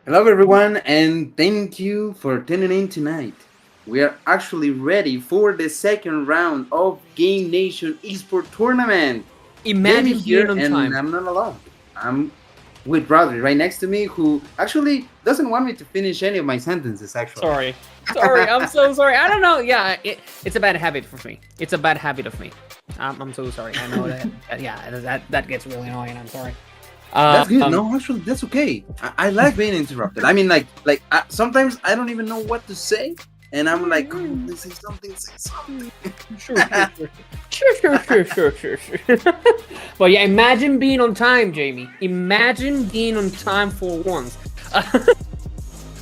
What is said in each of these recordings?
Hello, everyone, and thank you for tuning in tonight. We are actually ready for the second round of GameNation Esports Tournament. Jamie Imagine being here, on and time. I'm not alone. I'm with Rodri right next to me, who actually doesn't want me to finish any of my sentences, actually. Sorry. Sorry, I'm so sorry. I don't know. Yeah, it's a bad habit for me. It's a bad habit of me. I'm so sorry. I know that. Yeah, that gets really annoying. I'm sorry. That's good. Um, No, actually, that's okay. I like being interrupted. I mean, sometimes I don't even know what to say, and I'm like, come on, please say something, say something. sure, sure, sure, sure. But yeah, imagine being on time, Jamie. Imagine being on time for once.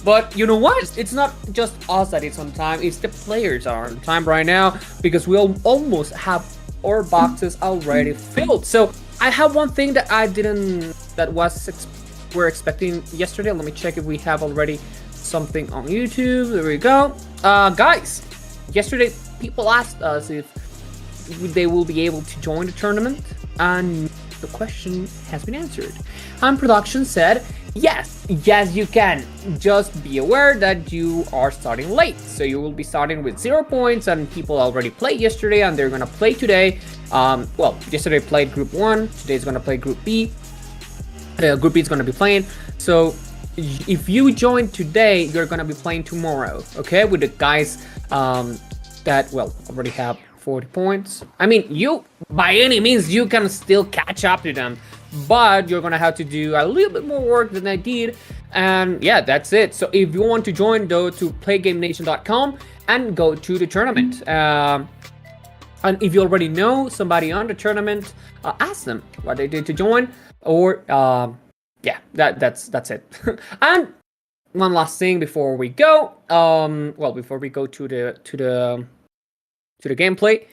But you know what? Just It's not just us that it's on time. It's the players are on time right now because we'll almost have our boxes already filled. So I have one thing that I didn't that was we're expecting yesterday. Let me check if we have already something on YouTube. There we go. Guys, yesterday people asked us if they will be able to join the tournament, and the question has been answered. And production said, yes, you can. Just be aware that you are starting late. So you will be starting with 0 points, and people already played yesterday, and they're gonna play today. Yesterday played Group 1, today's gonna play Group B. Group B is gonna be playing. So if you join today, you're gonna be playing tomorrow, okay? With the guys that already have 40 points. I mean, you by any means you can still catch up to them, but you're gonna have to do a little bit more work than I did. And yeah, that's it. So if you want to join, though, to playGameNation.com and go to the tournament. And if you already know somebody on the tournament, ask them what they did to join, or yeah, that's it. And one last thing before we go, before we go to the gameplay,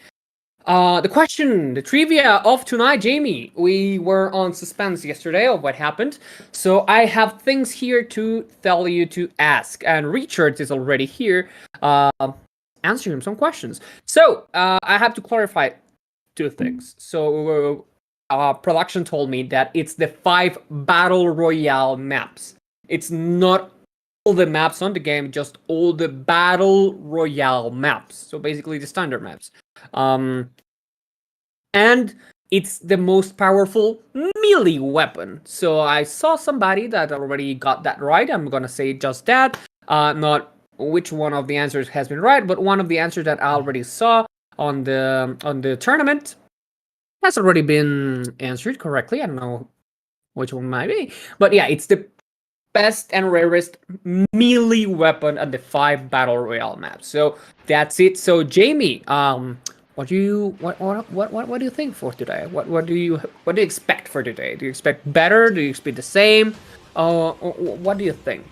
the trivia of tonight, Jamie. We were on suspense yesterday of what happened, so I have things here to tell you to ask, and Richard is already here, answering some questions. So I have to clarify two things. So production told me that it's the 5 battle royale maps. It's not all the maps on the game, just all the battle royale maps. So basically the standard maps. Um, and it's the most powerful melee weapon. So I saw somebody that already got that right. I'm gonna say just that. Not which one of the answers has been right, but one of the answers that I already saw on the tournament has already been answered correctly. I don't know which one might be, but yeah, it's the best and rarest melee weapon on the 5 battle royale maps. So that's it. So Jamie, what do you think for today? What do you expect for today? Do you expect better? Do you expect the same? What do you think?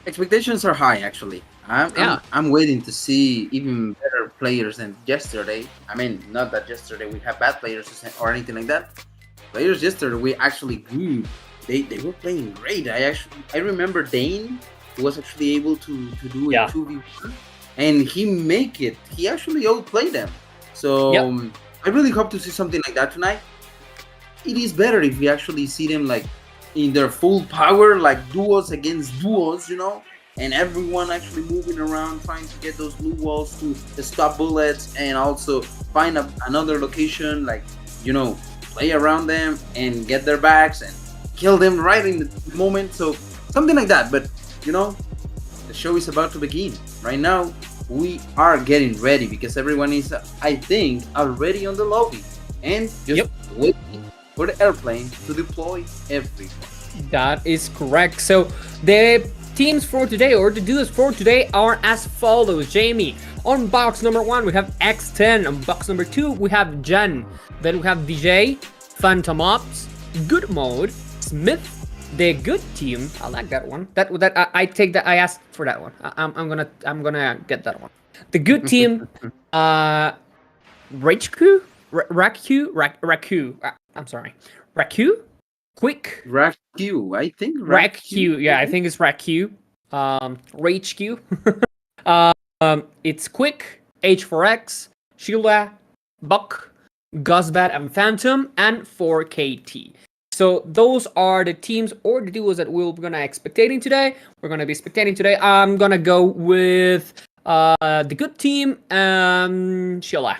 expectations are high, actually. I'm, Yeah, I'm, I'm waiting to see even better players than yesterday. I mean, not that yesterday we have bad players or anything like that. Players yesterday we actually grew. They were playing great. I remember Dane, who was actually able to do a yeah, 2v1, and he make it. He actually outplayed them. So yep, I really hope to see something like that tonight. It is better if we actually see them like in their full power, like duos against duos, and everyone actually moving around trying to get those blue walls to stop bullets and also find another location, like play around them and get their backs and kill them right in the moment. So something like that. But the show is about to begin. Right now, we are getting ready because everyone is, I think, already on the lobby and just yep. waiting for the airplane to deploy everyone. That is correct. So the teams for today, or the duos for today, are as follows. Jamie, on box number 1 we have X10. On box number 2 we have Jen. Then we have DJ, Phantom Ops, Good Mode, Smith, the Good Team. I like that one. I take that. I asked for that one. I'm gonna get that one. The Good Team, uh, Raku, I'm sorry, Raku, Quick, Raku, I think Raku. Raku. Yeah, I think it's Raku. Rage Q. It's Quick, H4X, Sheila, Buck, Guzbat, and Phantom, and 4KT. So those are the teams or the duos that we're gonna spectating today. We're gonna be spectating today. I'm gonna go with the good team, Sheila.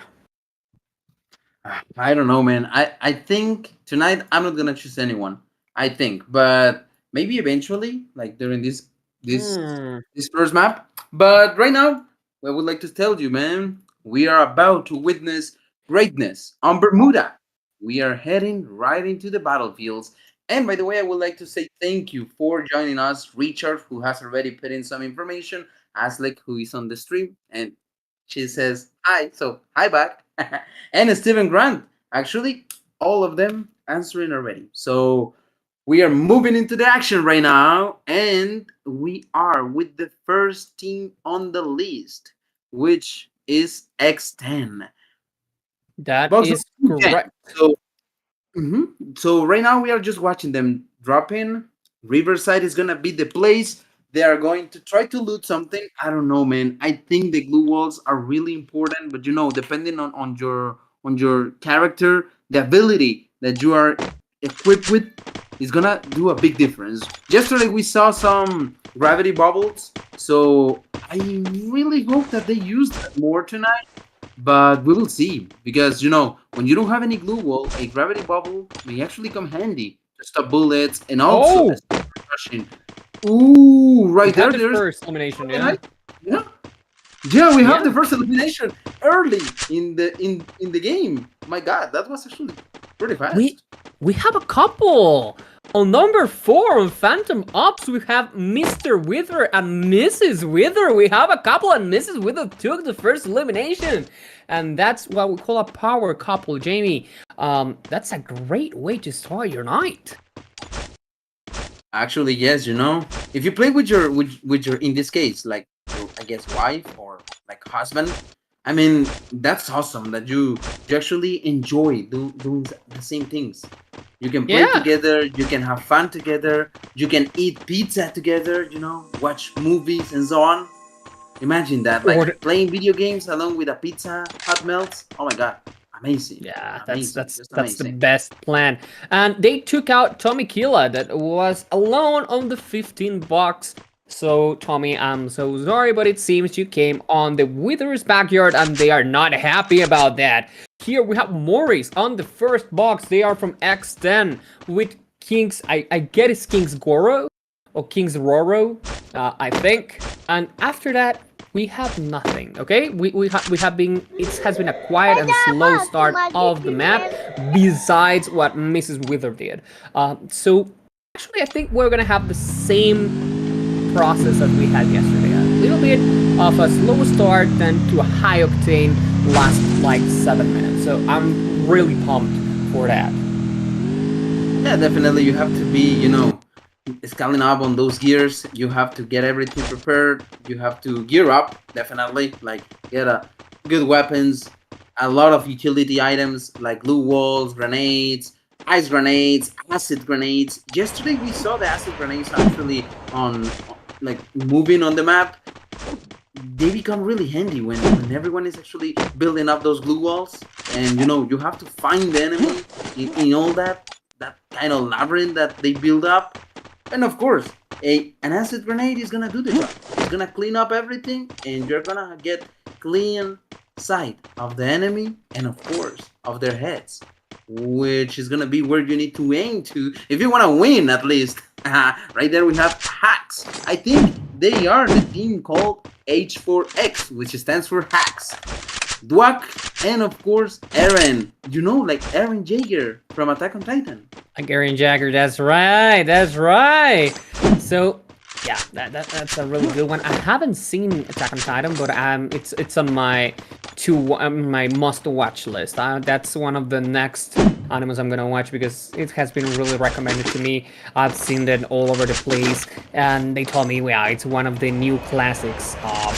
I don't know, man. I think tonight I'm not gonna choose anyone. I think, but maybe eventually, like during this Hmm. this first map. But right now, I would like to tell you, man, we are about to witness greatness on Bermuda. We are heading right into the battlefields. And by the way, I would like to say thank you for joining us, Richard, who has already put in some information, Aslik, who is on the stream, and she says hi. So hi back. And Stephen Grant. Actually, all of them answering already. So we are moving into the action right now, and we are with the first team on the list, which is X10. That Box is number 10. correct. So so right now we are just watching them drop in. Riverside is gonna be the place. They are going to try to loot something. I don't know, man. I think the glue walls are really important, but depending on your character, the ability that you are equipped with is gonna do a big difference. Yesterday we saw some gravity bubbles, so I really hope that they use that more tonight, but we will see because when you don't have any glue wall, a gravity bubble may actually come handy to stop bullets and also Oh, stop rushing. Ooh, we right have there, the there's first elimination. the Yeah, night. Yeah, yeah, we have yeah. the first elimination early in the game. My God, that was actually pretty We fast. we have a couple. On number 4 on Phantom Ops, we have Mr. Wither and Mrs. Wither. We have a couple, and Mrs. Wither took the first elimination, and that's what we call a power couple, Jamie. That's a great way to start your night. Actually, yes, if you play with your in this case, like your, I guess, wife or like husband, I mean, that's awesome that you actually enjoy doing the same things. You can play Yeah. together, you can have fun together, you can eat pizza together, watch movies and so on. Imagine that, like Or playing video games along with a pizza hot melts. Oh my God, amazing, yeah, that's amazing, that's just that's the amazing. best plan. And they took out Tommy Killa that was alone on the 15 box. So Tommy, I'm so sorry, but it seems you came on the Wither's backyard and they are not happy about that. Here we have Morris on the first box. They are from X10 with Kings. I get it's King's Goro or King's Roro, I think. And after that, we have nothing. Okay, we have been. It has been a quiet and slow start of the map. Besides what Mrs. Wither did, so actually, I think we're gonna have the same process as we had yesterday. A little bit of a slow start, then to a high octane last like 7 minutes. So I'm really pumped for that. Yeah, definitely. You have to be, scaling up on those gears. You have to get everything prepared. You have to gear up, definitely. Like, get good weapons, a lot of utility items like glue walls, grenades, ice grenades, acid grenades. Yesterday we saw the acid grenades actually like moving on the map. They become really handy when everyone is actually building up those glue walls, and you have to find the enemy in all that kind of labyrinth that they build up. And of course, an acid grenade is gonna do the job. It's gonna clean up everything, and you're gonna get clean sight of the enemy and of course of their heads, which is gonna be where you need to aim to if you want to win at least. Right there we have hacks. I think they are the team called H4X, which stands for hacks. Dwak, and of course Eren. Like Eren Jaeger from Attack on Titan. Gary and Jagger, that's right, that's right. So yeah, that's a really good one. I haven't seen Attack on Titan, but it's on my my must watch list. That's one of the next animes I'm gonna watch because it has been really recommended to me. I've seen it all over the place, and they told me, yeah, it's one of the new classics of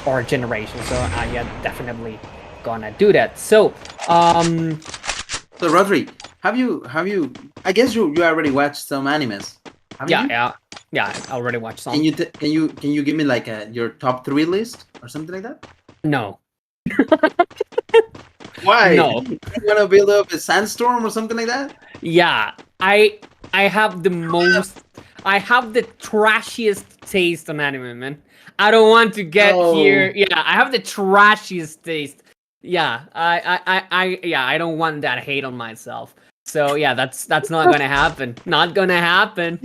our generation. So yeah, definitely gonna do that. So Rodri, have you? I guess you already watched some animes, haven't Yeah, you? yeah, I already watched Can some. you can you give me like your top three list or something like that? No, Why? no. You want to build up a sandstorm or something like that? Yeah, I have the most. I have the trashiest taste on anime, man. I don't want to get Oh, here. Yeah, I have the trashiest taste. Yeah, yeah, I don't want that hate on myself. So yeah, that's not gonna happen. Not gonna happen.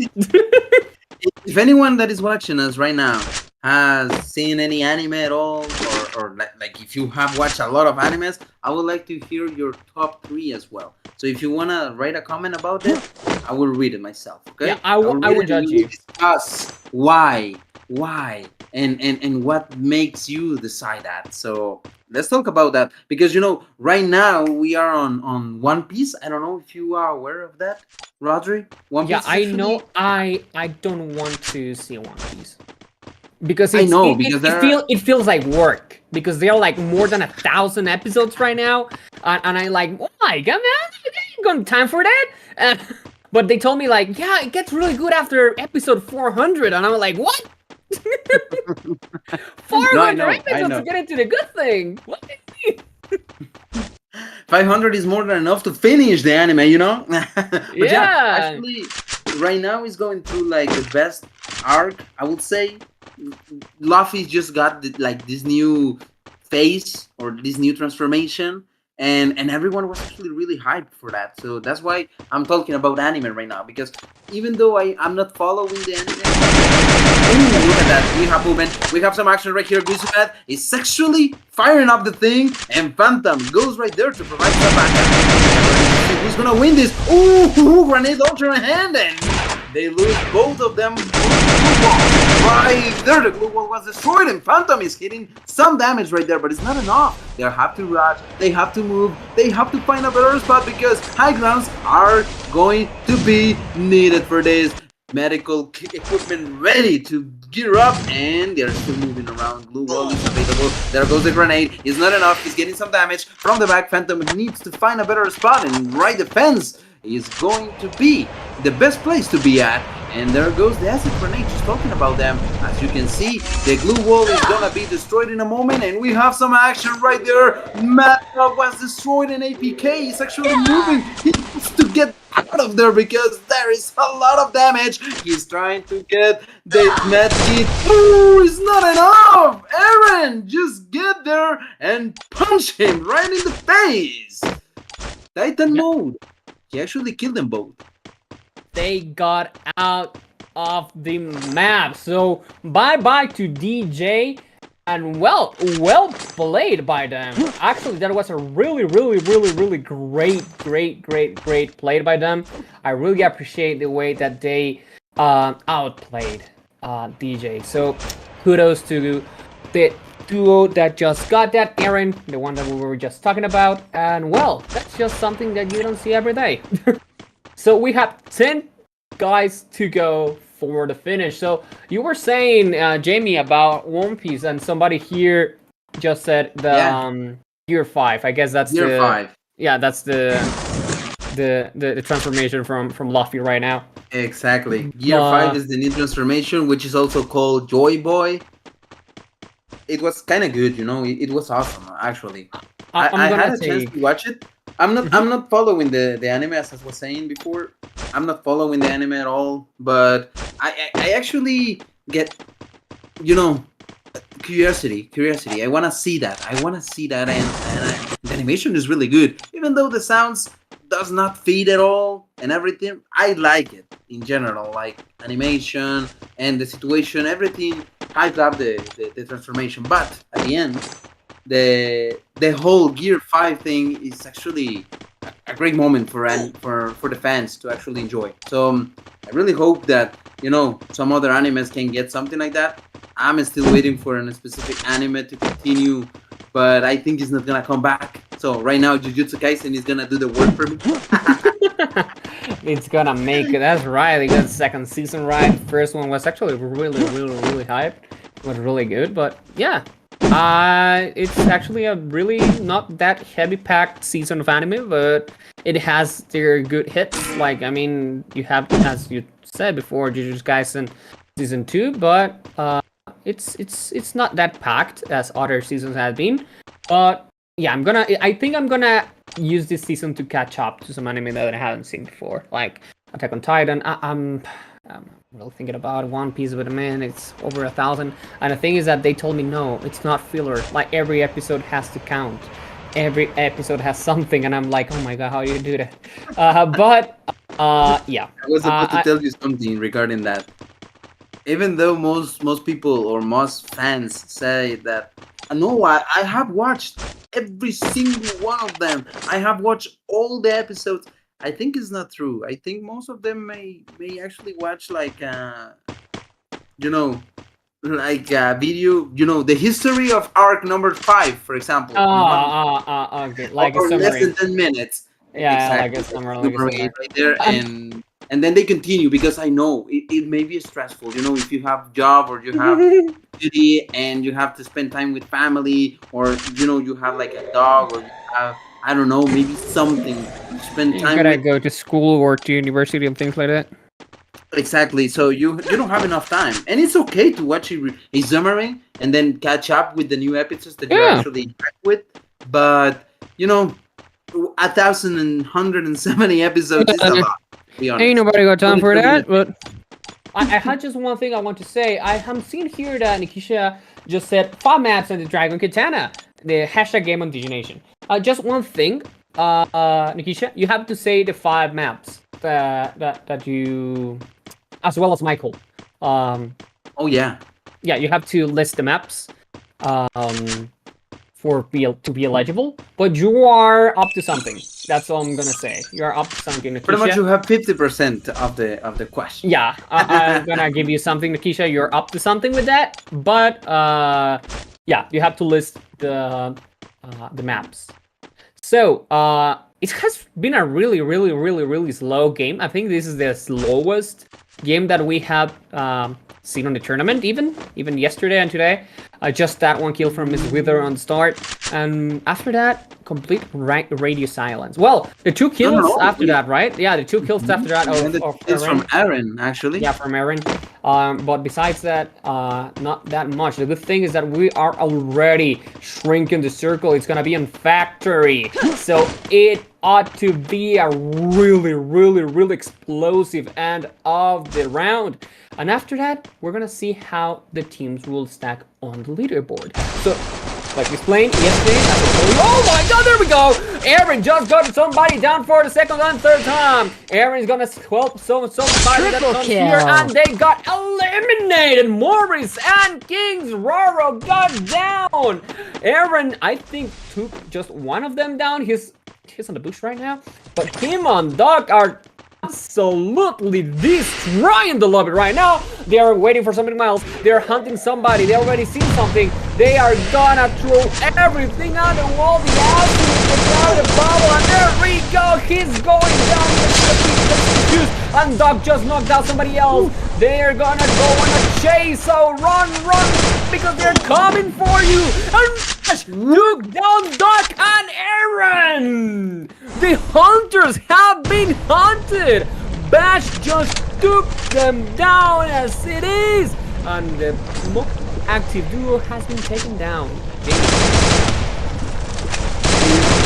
if anyone that is watching us right now has seen any anime at all, or like if you have watched a lot of animes, I would like to hear your top three as well. So if you wanna write a comment about it, I will read it myself. Yeah, Okay, I will I read will it and we judge will you. discuss why, and what makes you decide that. So let's talk about that because right now we are on One Piece. I don't know if you are aware of that, Rodri. One Yeah, Piece is I actually. know. I don't want to see One Piece because I know because there are. it feels like work because there are like more than 1,000 episodes right now, and I like, oh my god, man, you got time for that? But they told me like, yeah, it gets really good after episode 400, and I'm like, what? No, I 400 know, I episodes to know. get into the good thing? What? 500 is more than enough to finish the anime. But yeah, Yeah. actually, right now he's going through like the best arc, I would say. Luffy just got like this new phase or this new transformation, and everyone was actually really hyped for that. So that's why I'm talking about anime right now because even though I'm not following the anime. Ooh, look at that. We have movement. We have some action right here. Guzubat is sexually firing up the thing, and Phantom goes right there to provide some backup. Who's gonna win this? Ooh, grenade launcher in hand, and they lose both of them. Right there, the glue wall was destroyed, and Phantom is hitting some damage right there, but it's not enough. They have to rush, they have to move, they have to find a better spot because high grounds are going to be needed for this. Medical equipment ready to gear up, and they're still moving around. Blue wall is available. There goes the grenade. It's not enough. He's getting some damage from the back. Phantom needs to find a better spot, and right defense is going to be the best place to be at. And there goes the acid grenade, just talking about them. As you can see, the glue wall is gonna be destroyed in a moment, and we have some action right there. Matt was destroyed in APK. He's actually moving. He needs to get out of there because there is a lot of damage. He's trying to get the med kit. Ooh, it's not enough. Aaron, just get there and punch him right in the face. Titan Yeah. mode. He actually killed them both. They got out of the map. So bye-bye to DJ. And well played by them. Actually, that was a really great play by them. I really appreciate the way that they outplayed DJ. So kudos to the duo that just got that, Aaron, the one that we were just talking about. And well, that's just something that you don't see every day. So we have 10 guys to go for the finish. So you were saying, Jamie, about One Piece, and somebody here just said the Yeah. Gear 5. I guess that's Year 5. yeah, that's the transformation from Luffy right now. Exactly. Gear 5 is the new transformation, which is also called Joy Boy. It was kind of good, It was awesome, actually. I'm I gonna had a chance take. to watch it. I'm not following the anime as I was saying before. I'm not following the anime at all, but I actually get you know curiosity. I want to see that. And the animation is really good, even though the sounds does not fit at all and everything. I like it in general, like animation and the situation, everything. I love the transformation, but at the end, the whole Gear 5 thing is actually a great moment for the fans to actually enjoy. So I really hope that some other animes can get something like that. I'm still waiting for a specific anime to continue, but I think it's not gonna come back. So right now, Jujutsu Kaisen is gonna do the work for me. It's gonna make it. That's right. They got the second season right. The first one was actually really hyped. It was really good, but yeah. It's actually a really not that heavy packed season of anime, but it has their good hits. Like, I mean, you have, as you said before, Jujutsu Kaisen season 2, but it's not that packed as other seasons have been. But yeah, I think I'm gonna use this season to catch up to some anime that I haven't seen before, like Attack on Titan. I'm really thinking about One Piece, but man, it's over 1,000. And the thing is that they told me no, it's not filler. Like every episode has to count. Every episode has something, and I'm like, oh my god, how do you do that? Yeah. I was about to tell you something regarding that. Even though most people or most fans say that, no, I have watched every single one of them. I have watched all the episodes. I think it's not true. I think most of them may actually watch like you know like a video, the history of arc number 5, for example. Okay, like or a summary. less than 10 minutes. Yeah, Exactly. like a summary. Number 8 right there, and then they continue, because I know it may be stressful. If you have job, or you have duty, and you have to spend time with family, or you have like a dog, or you have, I don't know, maybe something to spend You time gotta with. go to school or to university and things like that. Exactly. So you don't have enough time, and it's okay to watch a summary and then catch up with the new episodes that you're actually back with. But 1,170 episodes is a lot. To be honest. Ain't nobody got time Only for 30 that. minutes. But I had just one thing I want to say. I have seen here that Nikisha just said 5 maps and the Dragon Katana. The hashtag game on GameNation. Just one thing, Nikisha, you have to say the 5 maps that you, as well as Michael. Oh yeah. Yeah, you have to list the maps. To be eligible, but you are up to something. That's all I'm gonna say. You are up to something, Nikisha. Pretty much, you have 50% of the question. Yeah, I'm gonna give you something, Nikisha. You're up to something with that, but yeah, you have to list the maps. So it has been a really slow game. I think this is the slowest game that we have seen on the tournament, even yesterday and today. Just that one kill from Miss Wither on the start, and after that, complete radio silence. Well, the 2 kills after that, right? Yeah, the 2 kills after that It's from Aaron, actually. Yeah, from Aaron. But besides that, not that much. The good thing is that we are already shrinking the circle. It's gonna be on factory, so it ought to be a really explosive end of the round. And after that, we're gonna see how the teams will stack on the leaderboard. So, like explained yesterday, oh my god, there we go! Aaron just got somebody down for the second and third time. Aaron's gonna help somebody that comes here, and they got eliminated. Morris and Kings Roro got down. Aaron, I think, took just one of them down. He's on the bush right now, but him and Doc are absolutely destroying the lobby right now. They are waiting for something else. They're hunting somebody. They already seen something. They are gonna throw everything on the wall. The acid out the bubble, and there we go. He's going down. And Doc just knocked out somebody else. They're gonna go on a chase. So run, because they're coming for you. And took down Doc and Aaron. The hunters have been hunted. Bash just took them down as it is, and the most active duo has been taken down.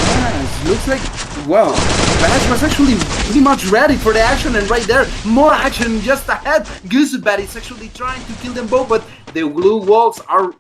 Yes, looks like, well, Bash was actually pretty much ready for the action, and right there, more action just ahead. Goosebat is actually trying to kill them both, but the glue walls are,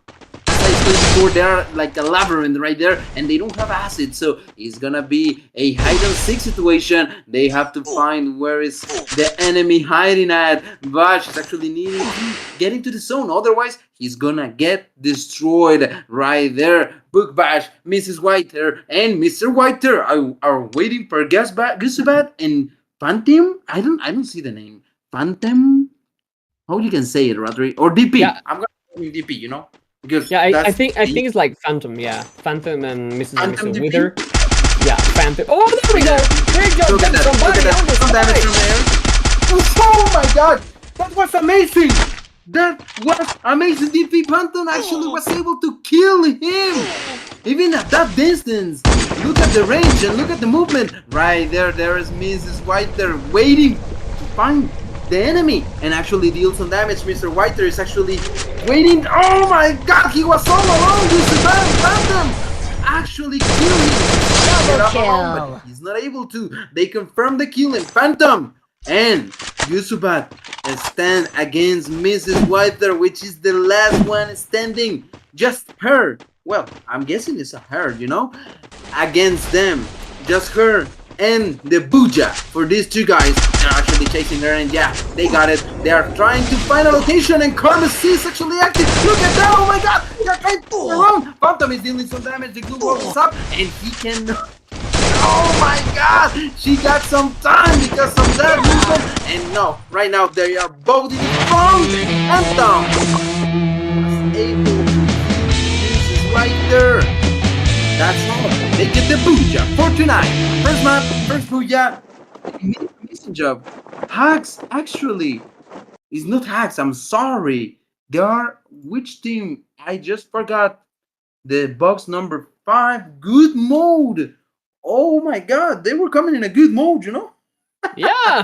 before, they're like a labyrinth right there, and they don't have acid, so it's gonna be a hide-and-seek situation. They have to find where is the enemy hiding at. Bash is actually needing to get into the zone, otherwise he's gonna get destroyed right there. Book Bash, Mrs. Whiter, and Mr. Whiter are waiting for Goosebat and Phantom. I don't see the name. Phantom? How you can say it, Rodri? Or DP. Yeah. I'm gonna call him DP, Because yeah, I think it's like Phantom, yeah. Phantom and Mrs. and Mr. Wither. Yeah, Phantom. Oh, there we go! There you go! Got somebody on the side! Oh my god! That was amazing! That was amazing! DP Phantom actually was able to kill him! Even at that distance! Look at the range and look at the movement! Right there is Mrs. Whiter waiting to find the enemy and actually deal some damage. Mr. Whiter is actually waiting. Oh my god, he was all alone. This is Phantom actually kill him. Get Double up alone, kill. but he's not able to. They confirm the kill, and Phantom and Yusubat stand against Mrs. Whiter, which is the last one standing. Just her. Well, I'm guessing it's a her, against them. Just her and the Buja. For these two guys, they're actually chasing her, and yeah, they got it. They are trying to find a location, and Karma C is actually active. Look at that! Oh my god! They're trying to go around. Phantom is dealing some damage. The glue wall is up, and he can. Oh my god! She got some time because of that movement, and no, right now they are both in front. Phantom was able to this is right there. That's all. They get the Booyah for tonight. First map, first Booyah. Amazing job. Hacks actually is not Hacks. I'm sorry. They are which team? I just forgot. The box number 5. Good mode. Oh my god, they were coming in a good mode, Yeah.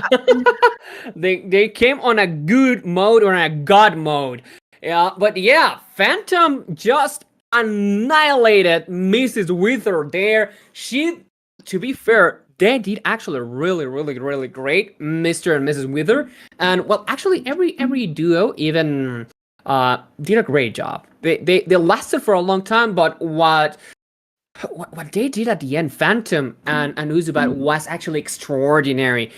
they came on a good mode or a god mode. Yeah, but yeah, Phantom just annihilated Mrs. Wither there. She, to be fair, they did actually really, really, really great, Mr. and Mrs. Wither. And well, actually, every duo even did a great job. They lasted for a long time, but what they did at the end, Phantom and Uzubat, was actually extraordinary.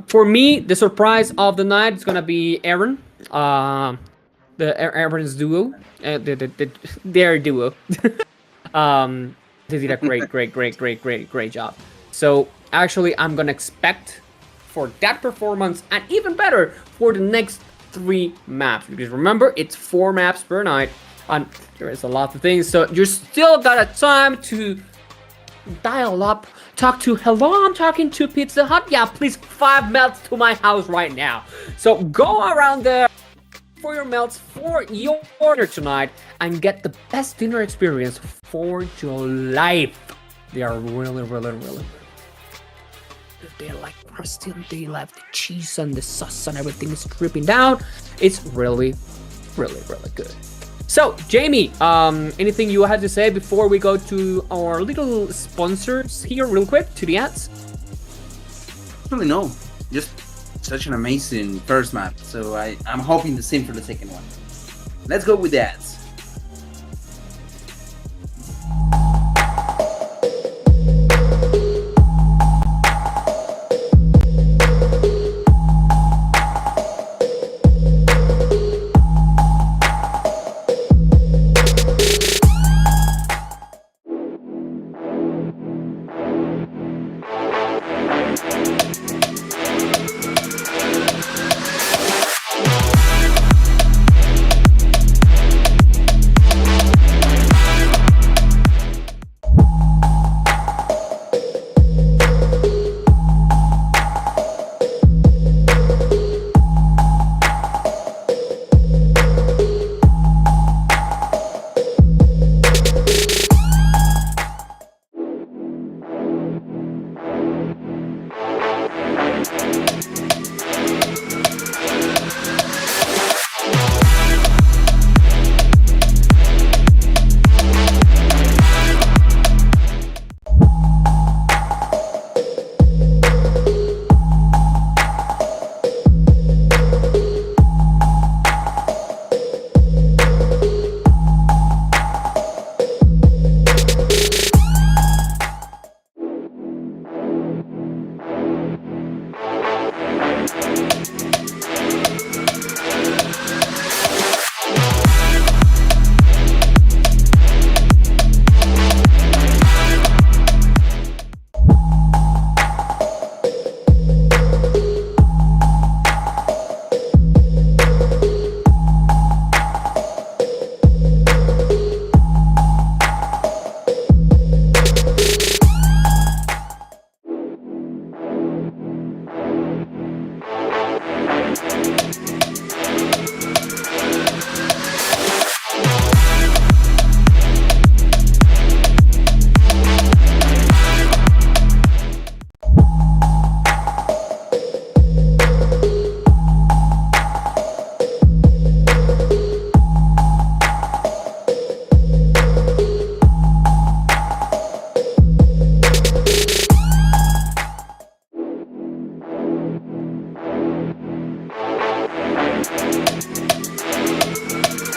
For me, the surprise of the night is gonna be Aaron. Aaron's duo, their duo. They did a great job. So actually, I'm gonna expect for that performance and even better for the next 3 maps, because remember, it's 4 maps per night. And there is a lot of things, so you still got a time to dial up, talk to, hello, I'm talking to Pizza Hut. Yeah, please, 5 melts to my house right now. So go around there for your melts for your order tonight and get the best dinner experience for your life. They are really, really, really. They're like crusty, and they left the cheese and the sauce and everything is dripping down. It's really, really, really good. So, Jamie, anything you had to say before we go to our little sponsors here real quick, to the ads? Really no. Just such an amazing first map. So I'm hoping the same for the second one. Let's go with the ads.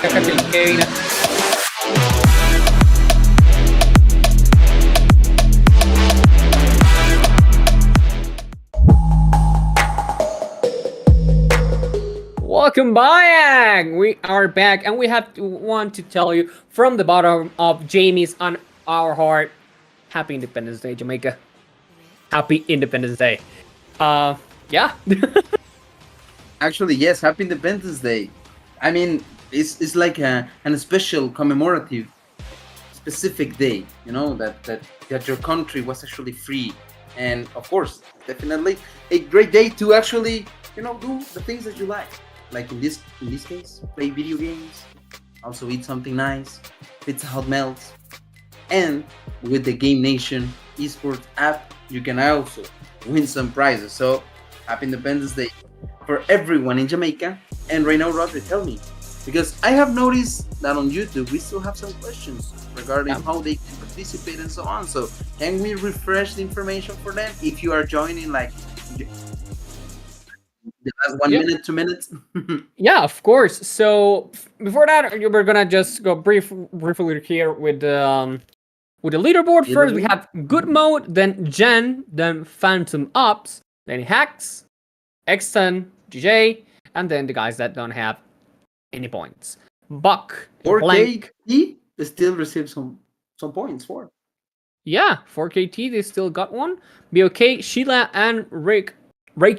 Welcome back! We are back, and we want to tell you from the bottom of Jamie's on our heart, Happy Independence Day, Jamaica. Happy Independence Day. Yeah. Actually, yes, Happy Independence Day. I mean, it's like a special commemorative specific day, that your country was actually free. And of course, definitely a great day to actually, do the things that you like in this case, play video games, also eat something nice, pizza hot melts, and with the GameNation Esports app, you can also win some prizes. So Happy Independence Day for everyone in Jamaica. And right now, Rodri, tell me, because I have noticed that on YouTube we still have some questions regarding how they can participate and so on. So can we refresh the information for them if you are joining like the last 1 minute, 2 minutes? Yeah, of course. So before that, we're gonna just go briefly here with the leaderboard. First, we have Good Mode, then Jen, then Phantom Ops, then Hacks, X10, GJ, and then the guys that don't have any points. Buck, 4K, he still receives some points for. Yeah, 4KT, they still got one. BOK, Sheila, and Rajq. I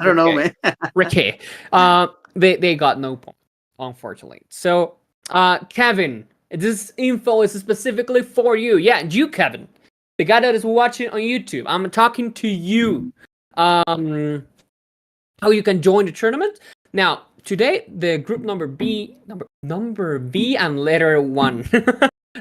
don't know, man. Ricky. They got no point, unfortunately. So, Kevin, this info is specifically for you. Yeah, you, Kevin, the guy that is watching on YouTube. I'm talking to you. How you can join the tournament. Now, today the group number B and letter 1.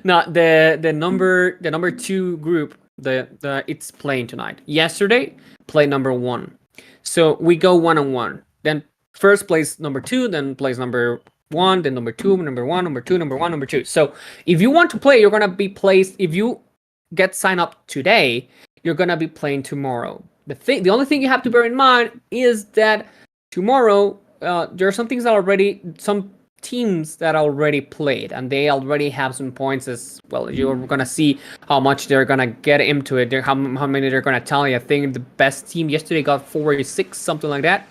Not the number 2 group. The it's playing tonight. Yesterday played number 1. So we go 1-on-1. Then first place number 2, then place number 1, then number 2, number 1, number 2, number 1, number 2. So if you want to play, you're gonna be placed. If you get signed up today, you're gonna be playing tomorrow. The only thing you have to bear in mind is that tomorrow there are some teams that already played, and they already have some points as well. You're gonna see how much they're gonna get into it. How many they're gonna tally. I think the best team yesterday got 46, something like that.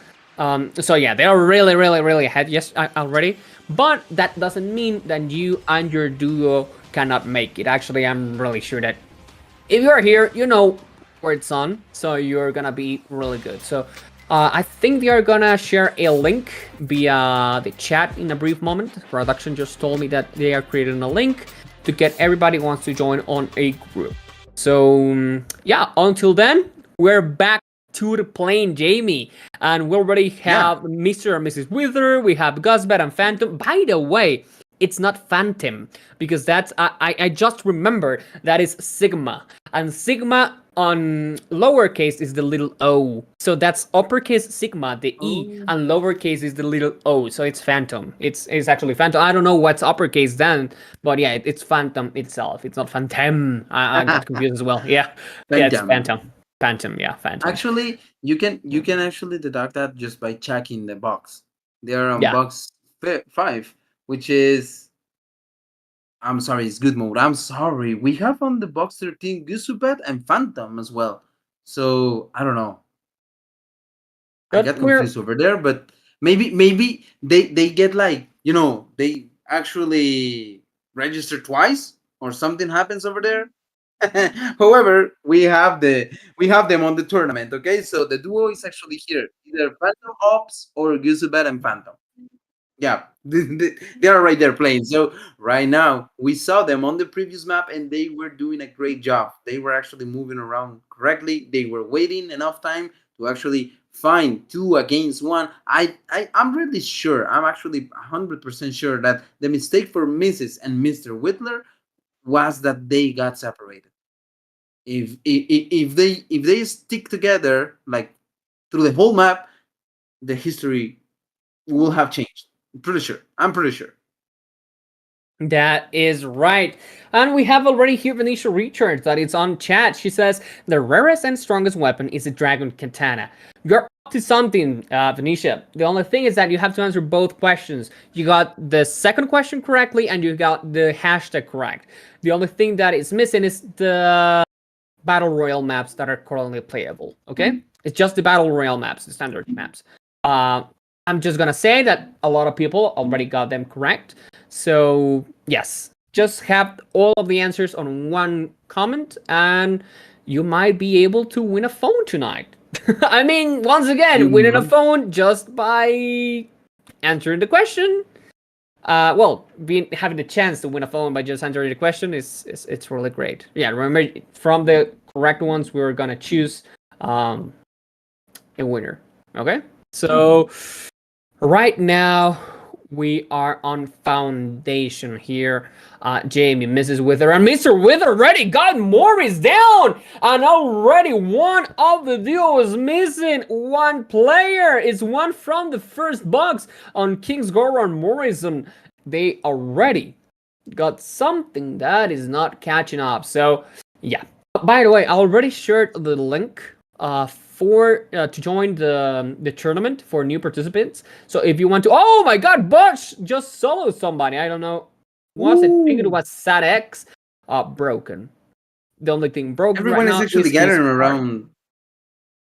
So yeah, they are really, really, really ahead already. But that doesn't mean that you and your duo cannot make it. Actually, I'm really sure that if you are here, you know where it's on, so you're gonna be really good. So I think they are gonna share a link via the chat in a brief moment. Production just told me that they are creating a link to get everybody who wants to join on a group. So yeah, until then, we're back to the plane, Jamie, and we already have Mr. and Mrs. Wither. We have Gusbet and Phantom. By the way, it's not Phantom, because that's I just remembered that is Sigma, and Sigma on lowercase is the little o. So that's uppercase Sigma, the E, and lowercase is the little o. So it's Phantom. It's actually Phantom. I don't know what's uppercase then, but yeah, it's Phantom itself. It's not Phantom. I got confused as well. Yeah, yeah, it's Phantom. Phantom, yeah, Phantom. Actually, you can actually deduct that just by checking the box. They are on box 5, which is, I'm sorry, it's Good Mode. I'm sorry. We have on the box 13 Gusubet and Phantom as well. So I don't know. I got confused over there, but maybe they get like, they actually register twice or something happens over there. However, we have them on the tournament. Okay, so the duo is actually here, either Phantom Ops or Gusubet and Phantom. Yeah, they are right there playing. So right now we saw them on the previous map, and they were doing a great job. They were actually moving around correctly. They were waiting enough time to actually find 2 against 1. I'm really sure. I'm actually 100% sure that the mistake for Mrs. and Mr. Whitler was that they got separated. If they stick together like through the whole map, the history will have changed. I'm pretty sure. That is right. And we have already here Venetia Richards that it's on chat. She says, the rarest and strongest weapon is a dragon katana. You're to something, Venetia. The only thing is that you have to answer both questions. You got the second question correctly, and you got the hashtag correct. The only thing that is missing is the battle royale maps that are currently playable. Okay, it's just the battle royale maps, the standard maps. I'm just gonna say that a lot of people already got them correct. So yes, just have all of the answers on one comment, and you might be able to win a phone tonight. I mean, once again, winning a phone just by answering the question. Well, having the chance to win a phone by just answering the question is it's really great. Yeah, remember, from the correct ones, we're gonna choose a winner. Okay, so right now we are on foundation here. Jamie, Mrs. Wither, and Mr. Wither already got Morris down, and already one of the duo is missing one player. It's one from the first box on Kingsgoro and Morrison. They already got something that is not catching up. So yeah. By the way, I already shared the link for to join the tournament for new participants. So if you want to, oh my God, Bush just soloed somebody. I don't know. I think it was SatX. Broken. The only thing broken Everyone right is now actually is gathering around.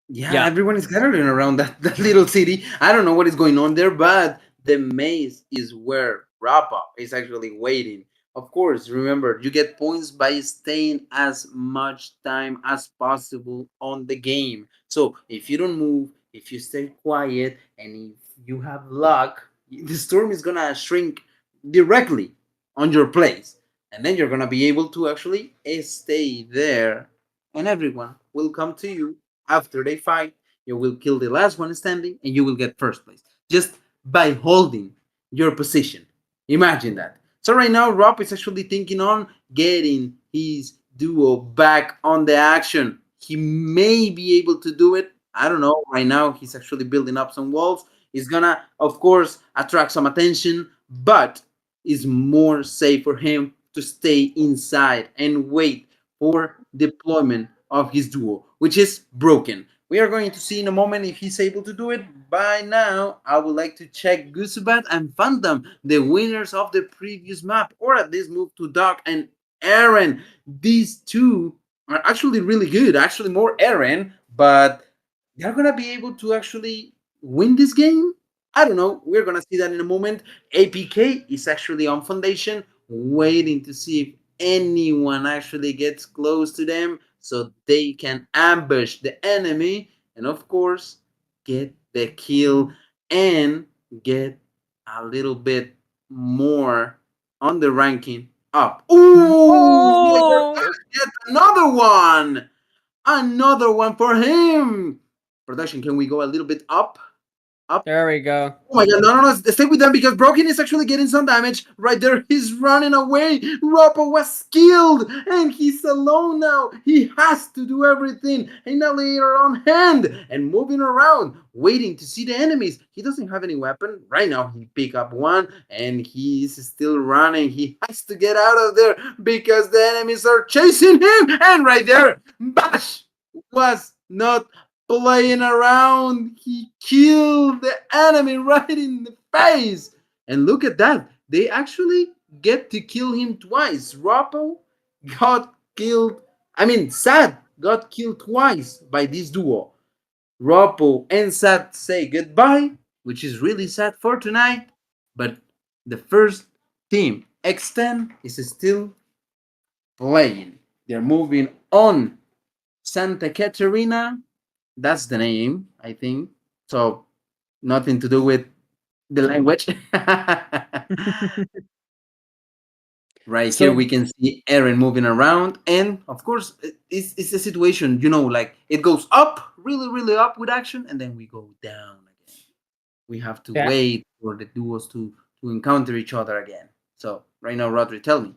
Yeah, everyone is gathering around that little city. I don't know what is going on there, but the maze is where Rappa is actually waiting. Of course, remember, you get points by staying as much time as possible on the game. So if you don't move, if you stay quiet, and if you have luck, the storm is gonna shrink directly on your place. And then you're gonna be able to actually stay there, and everyone will come to you after they fight. You will kill the last one standing, and you will get first place just by holding your position. Imagine that. So right now, Rob is actually thinking on getting his duo back on the action. He may be able to do it. I don't know. Right now, he's actually building up some walls. He's gonna, of course, attract some attention, but it's more safe for him to stay inside and wait for deployment of his duo, which is broken. We are going to see in a moment if he's able to do it. By now, I would like to check Gusubat and Phantom, the winners of the previous map, or at least move to Doc and Aaron. These two are actually really good, actually more Aaron, but they're gonna be able to actually win this game. I don't know. We're gonna see that in a moment. APK is actually on foundation, waiting to see if anyone actually gets close to them so they can ambush the enemy and, of course, get the kill and get a little bit more on the ranking up. Ooh! Yet another one! Another one for him! Production, can we go a little bit up? There we go. Oh my God, no, stay with them because Broken is actually getting some damage. Right there, he's running away. Rappo was killed and he's alone now. He has to do everything. Inhalator on hand and moving around, waiting to see the enemies. He doesn't have any weapon. Right now, he pick up one and he's still running. He has to get out of there because the enemies are chasing him. And right there, Bash was not playing around. He killed the enemy right in the face. And look at that. They actually get to kill him twice. Rappo got killed. Sad got killed twice by this duo. Rappo and Sad say goodbye, which is really sad for tonight. But the first team, X10, is still playing. They're moving on. Santa Caterina, that's the name, I think. So nothing to do with the language. Right here we can see Aaron moving around, and of course it's a situation, like it goes up, really, really up with action, and then we go down again. We have to wait for the duos to encounter each other again. So right now, Rodri, tell me.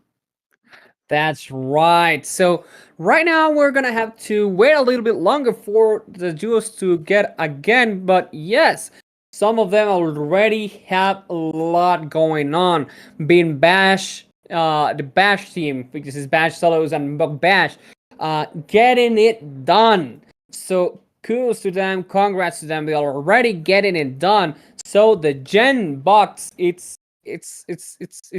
That's right. So right now we're gonna have to wait a little bit longer for the duos to get again. But yes, some of them already have a lot going on. Being Bash, the Bash team, because it's Bash Solos and Bash, getting it done. So kudos to them, congrats to them. They are already getting it done. So the Gen box, it's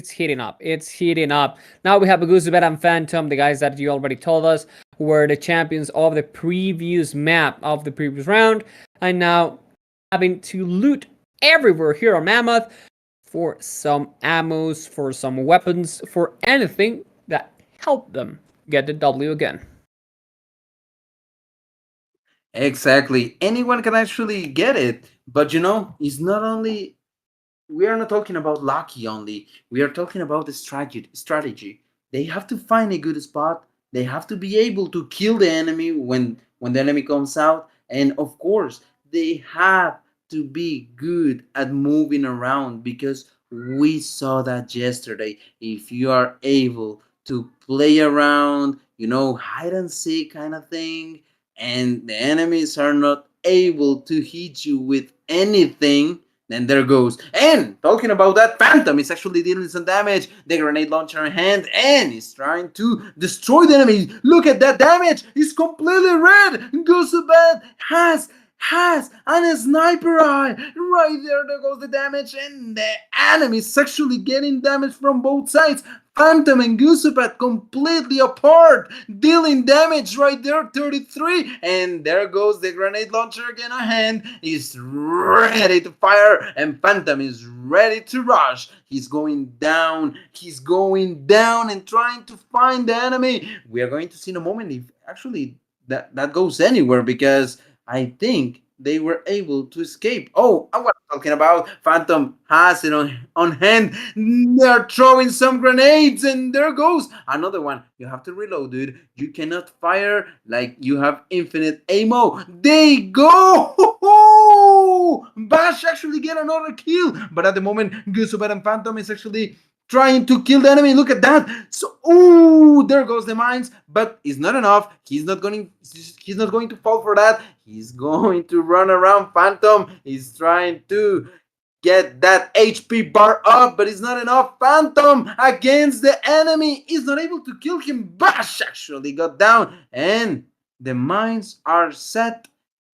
heating up. It's heating up. Now we have Aguzabet and Phantom, the guys that you already told us were the champions of the previous map of the previous round, and now having to loot everywhere here on Mammoth for some ammos, for some weapons, for anything that helped them get the W again. Exactly. Anyone can actually get it. But it's not only, we are not talking about lucky only. We are talking about the strategy. They have to find a good spot. They have to be able to kill the enemy when the enemy comes out. And of course, they have to be good at moving around, because we saw that yesterday. If you are able to play around, hide and seek kind of thing, and the enemies are not able to hit you with anything, then there goes. And talking about that, Phantom is actually dealing some damage. The grenade launcher in hand, and is trying to destroy the enemy. Look at that damage. It's completely red. Goosebad has a sniper eye. Right there goes the damage, and the enemy is actually getting damage from both sides. Phantom and Goosebat completely apart, dealing damage right there, 33. And there goes the grenade launcher again. A hand is ready to fire, and Phantom is ready to rush. He's going down. He's going down and trying to find the enemy. We are going to see in a moment if actually that goes anywhere, because I think they were able to escape. Oh, I was talking about. Phantom has it on hand. They're throwing some grenades, and there goes another one. You have to reload, dude. You cannot fire like you have infinite ammo. They go! Bash actually get another kill, but at the moment, Gusubat and Phantom is actually trying to kill the enemy. Look at that. So, there goes the mines, but it's not enough. He's not going to fall for that. He's going to run around. Phantom is trying to get that HP bar up, but it's not enough. Phantom against the enemy is not able to kill him. Bash actually got down, and the mines are set,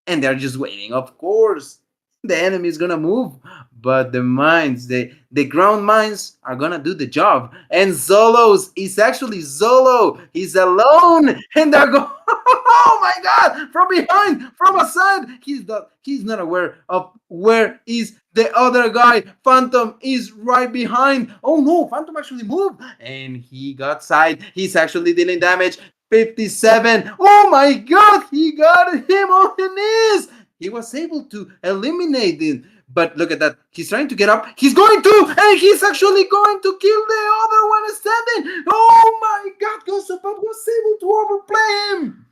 and they're just waiting. Of course, the enemy is gonna move, but the mines, the ground mines are gonna do the job. And Zolos is actually Zolo. He's alone, and they're going. Oh my God! From behind, from a side, he's not aware of where is the other guy. Phantom is right behind. Oh no! Phantom actually moved, and he got side. He's actually dealing damage. 57. Oh my God! He got him on the knees. He was able to eliminate it. But look at that. He's trying to get up. He's going to, and he's actually going to kill the other one standing. Oh my God, Gosapat was able to overplay him.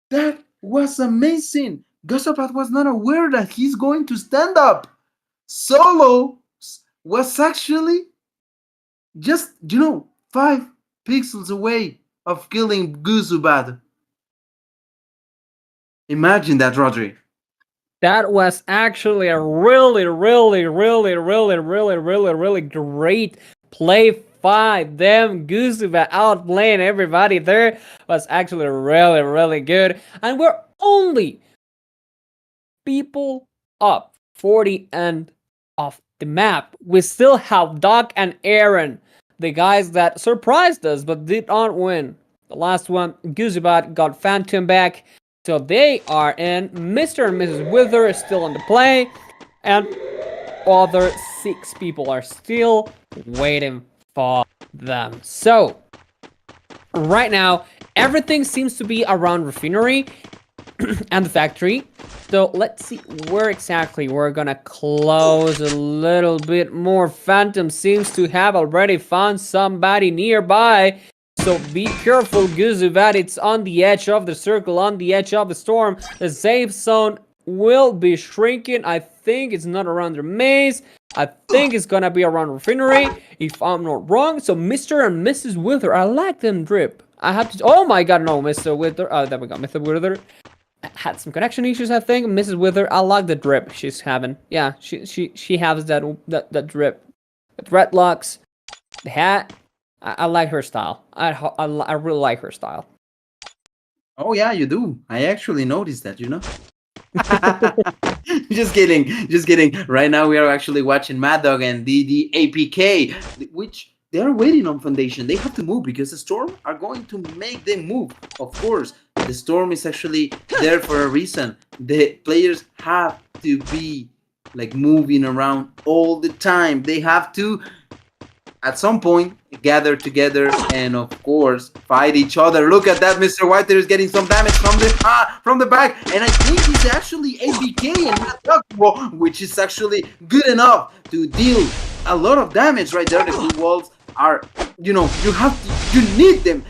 That was amazing. Gosapat was not aware that he's going to stand up. Solo was actually just, 5 pixels away of killing Guzubat. Imagine that, Rodri. That was actually a really, really, really, really, really, really, really great play 5. Them Guzuba outplaying everybody there was actually really, really good. And we're only people up for the end of the map. We still have Doc and Aaron, the guys that surprised us but did not win. The last one, Guzubat got Phantom back. So they are in. Mr. and Mrs. Wither is still on the play. And other 6 people are still waiting for them. So, right now, everything seems to be around Refinery and the factory. So, let's see where exactly we're gonna close a little bit more. Phantom seems to have already found somebody nearby. So be careful, Guzubat. It's on the edge of the circle, on the edge of the storm. The safe zone will be shrinking. I think it's not around the maze. I think it's gonna be around Refinery, if I'm not wrong. So Mr. and Mrs. Wither, I like them drip. I have to. Oh my God, no, Mr. Wither. Oh, there we go. Mr. Wither had some connection issues, I think. Mrs. Wither, I like the drip she's having. Yeah, she has that drip. The dreadlocks, the hat. I like her style. I really like her style. Oh yeah, you do. I actually noticed that, you know. Just kidding, just kidding. Right now we are actually watching Mad Dog and the APK, which they are waiting on Foundation. They have to move because the Storm are going to make them move. Of course, the Storm is actually there for a reason. The players have to be like moving around all the time. They have to at some point gather together and of course fight each other. Look at that, Mr. White there is getting some damage from the back, and I think he's actually ABK and not Duck, which is actually good enough to deal a lot of damage right there. The blue walls are, you know, you need them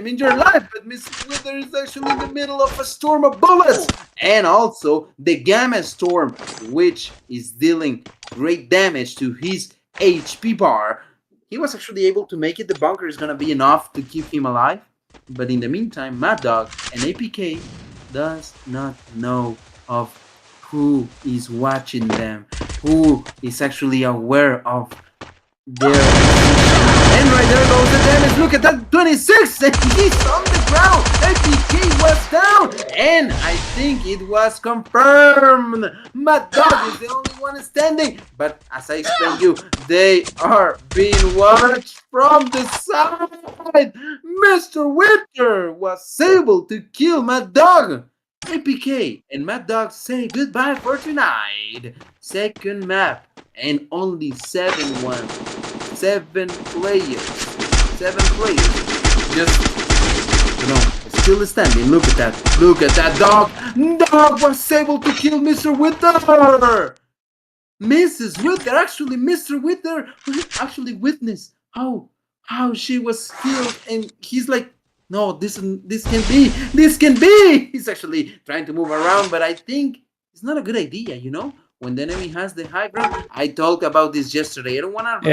in your life, but Mr. Wither is actually in the middle of a storm of bullets, and also the Gamma Storm, which is dealing great damage to his HP bar. He was actually able to make it. The bunker is gonna be enough to keep him alive. But in the meantime, Mad Dog and APK does not know of who is watching them, who is actually aware of their position. And right there goes the damage. Look at that, 26, and he's on the ground. APK was down, and I think it was confirmed. Mad Dog is the only one standing. But as I explained you, they are being watched from the side. Mr. Winter was able to kill Mad Dog. APK and Mad Dog say goodbye for tonight. Second map, and only 7-1. 7 players. 7 players. Just, you know, still standing. Look at that. Look at that dog. Dog was able to kill Mr. Wither. Mrs. Wither, actually, Mr. Wither actually witnessed how she was killed, and he's like, no, this can be. He's actually trying to move around, but I think it's not a good idea, you know? When the enemy has the high ground, I talked about this yesterday. I don't want to,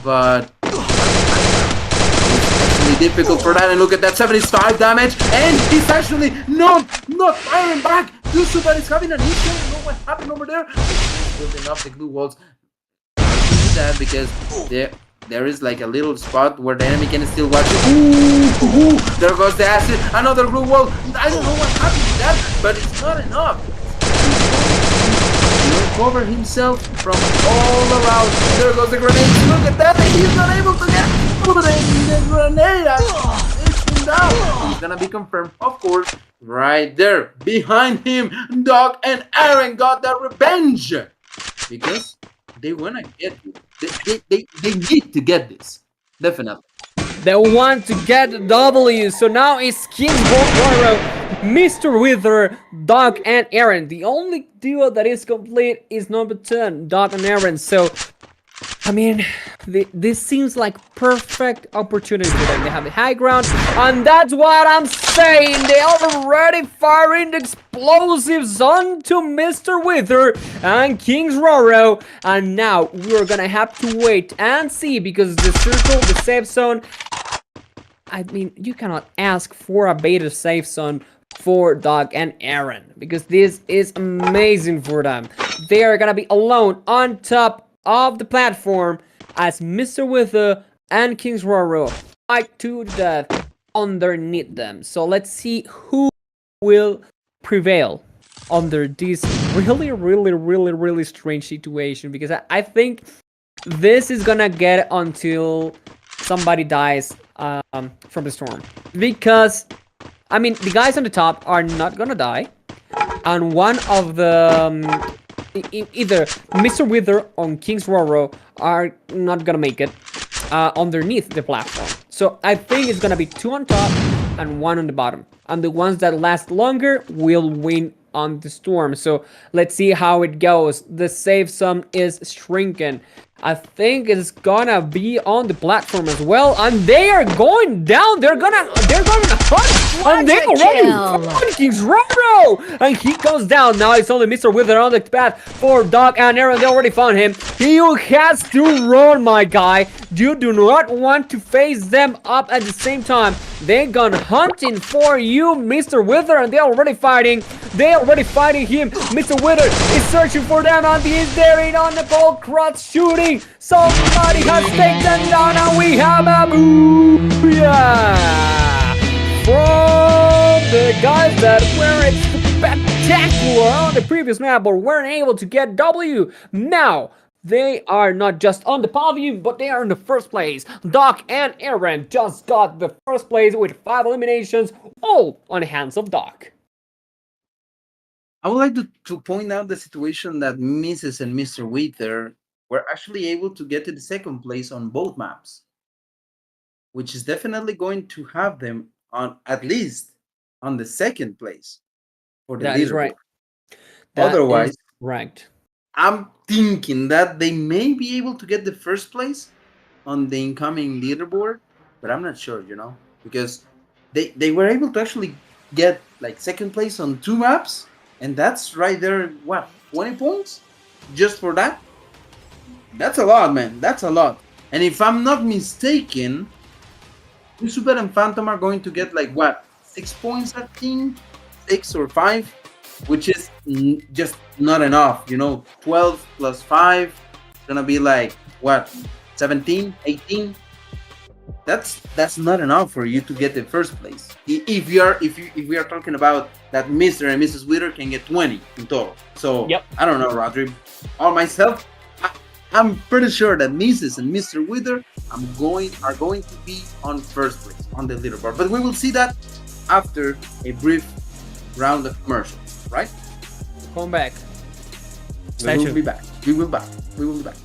but it's actually difficult for that. And look at that, 75 damage, and he's actually not firing back. Yusuba is having an issue. I don't know what happened over there. He's building up the glue walls. That because there is like a little spot where the enemy can still watch it. Ooh, there goes the acid. Another glue wall. I don't know what happened to that, but it's not enough. Recover himself from all around. There goes the grenade. Look at that. He's not able to get the grenade. It's him down. He's gonna be confirmed, of course. Right there behind him, Doc and Aaron got their revenge because they wanna get you. They need to get this. Definitely. They want to get the W. So now it's King Bororo, Mr. Wither, Doc, and Aaron. The only duo that is complete is number 10, Doc and Aaron. So, I mean, this seems like perfect opportunity for them. They have the high ground, and that's what I'm saying. They are already firing the explosives onto Mr. Wither and King's Roro, and now we're gonna have to wait and see because the circle, the safe zone. I mean, you cannot ask for a beta safe zone for Doc and Aaron because this is amazing for them. They are gonna be alone on top of the platform as Mr. Wither and King's Roro fight to the death underneath them. So let's see who will prevail under this really strange situation because I think this is gonna get until somebody dies from the storm because I mean the guys on the top are not gonna die and one of the either Mr. Wither or King's Roro are not gonna make it underneath the platform. So I think it's gonna be 2 on top and 1 on the bottom, and the ones that last longer will win on the storm. So let's see how it goes. The safe zone is shrinking. I think it's gonna be on the platform as well, and they are going down. They're gonna hunt, and they already found King's Roro, and he goes down. Now it's only Mr. Wither on the path for Doc and Aaron. They already found him. He has to run, my guy. You do not want to face them up at the same time. They gone hunting for you, Mr. Wither, and they're already fighting. They're already fighting him. Mr. Wither is searching for them, and he is there on the ball, cross shooting. Somebody has taken down, and we have a booyah from the guys that were spectacular on the previous map but weren't able to get W. Now, they are not just on the podium, but they are in the first place. Doc and Aaron just got the first place with 5 eliminations, all on the hands of Doc. I would like to point out the situation that Mrs. and Mr. Wither were actually able to get to the second place on both maps, which is definitely going to have them on at least on the second place for the leaderboard. That is right. Otherwise, right. I'm thinking that they may be able to get the first place on the incoming leaderboard, but I'm not sure, because they were able to actually get like second place on 2 maps, and that's right there, 20 points just for that? That's a lot, man. That's a lot. And if I'm not mistaken, Super and Phantom are going to get 6 points, I think, 6 or 5, which is just not enough. 12 plus 5 is gonna be 17, 18. That's not enough for you to get the first place. If we are talking about that Mr. and Mrs. Wither can get 20 in total. So yep. I don't know, Rodri. Or myself, I'm pretty sure that Mrs. and Mr. Wither are going to be on first place on the leaderboard. But we will see that after a brief round of commercials, right? Come back. We will be back. We will be back.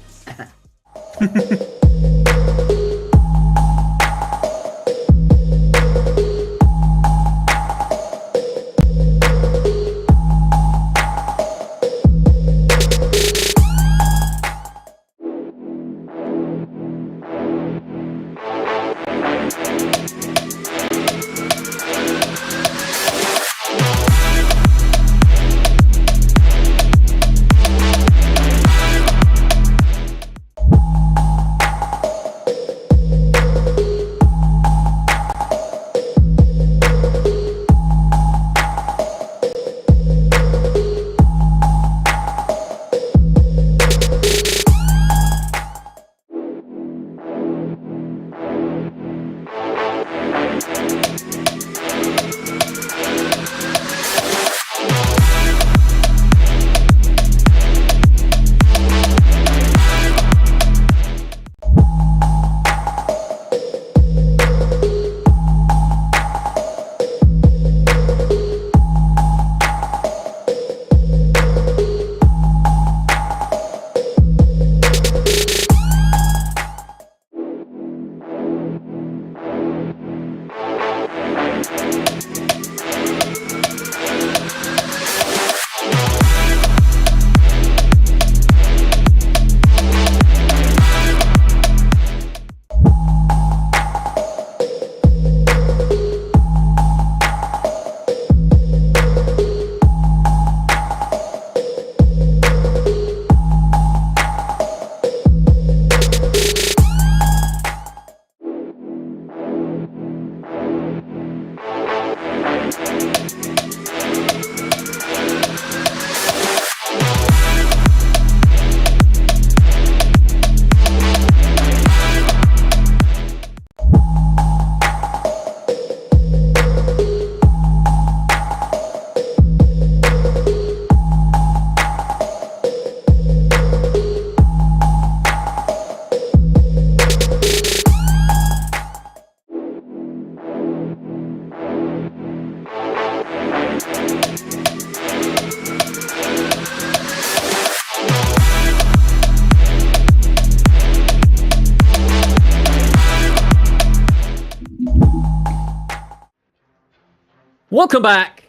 Welcome back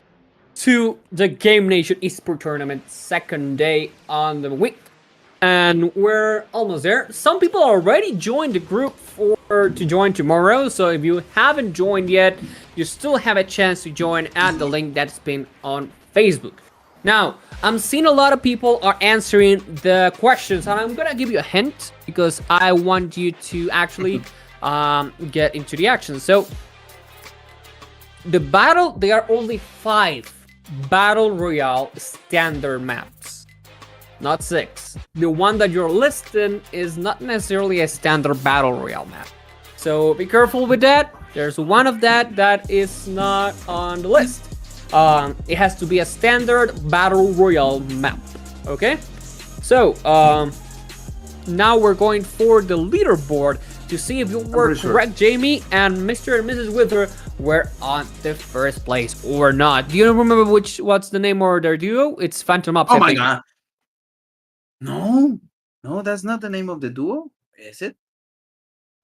to the GameNation Esports Tournament, second day on the week, and we're almost there. Some people already joined the group to join tomorrow, so if you haven't joined yet, you still have a chance to join at the link that's been on Facebook. Now, I'm seeing a lot of people are answering the questions, and I'm gonna give you a hint because I want you to actually get into the action. So, the battle, there are only 5 Battle Royale standard maps, not 6. The one that you're listing is not necessarily a standard Battle Royale map. So be careful with that. There's one of that is not on the list. It has to be a standard battle royale map. Okay, so now we're going for the leaderboard to see if you were correct, Jamie, and Mr. and Mrs. Wither were on the first place or not. Do you remember what's the name of their duo? It's Phantom Ops. Oh my god! No, that's not the name of the duo. Is it?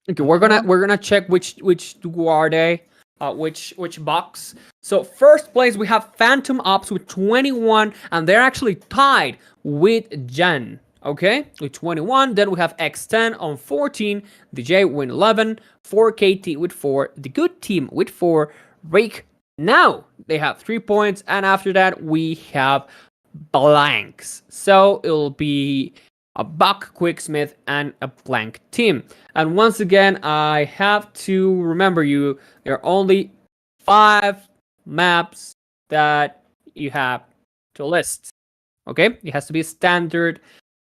Okay, we're gonna check which duo are they, which box. So first place we have Phantom Ops with 21, and they're actually tied with Jen. Okay, with 21. Then we have X10 on 14, DJ with 11, 4KT with 4, the Good Team with 4, Rake now they have 3 points, and after that we have blanks. So it'll be a Buck, Quicksmith, and a blank team. And once again, I have to remember you, there are only 5 maps that you have to list. Okay, it has to be standard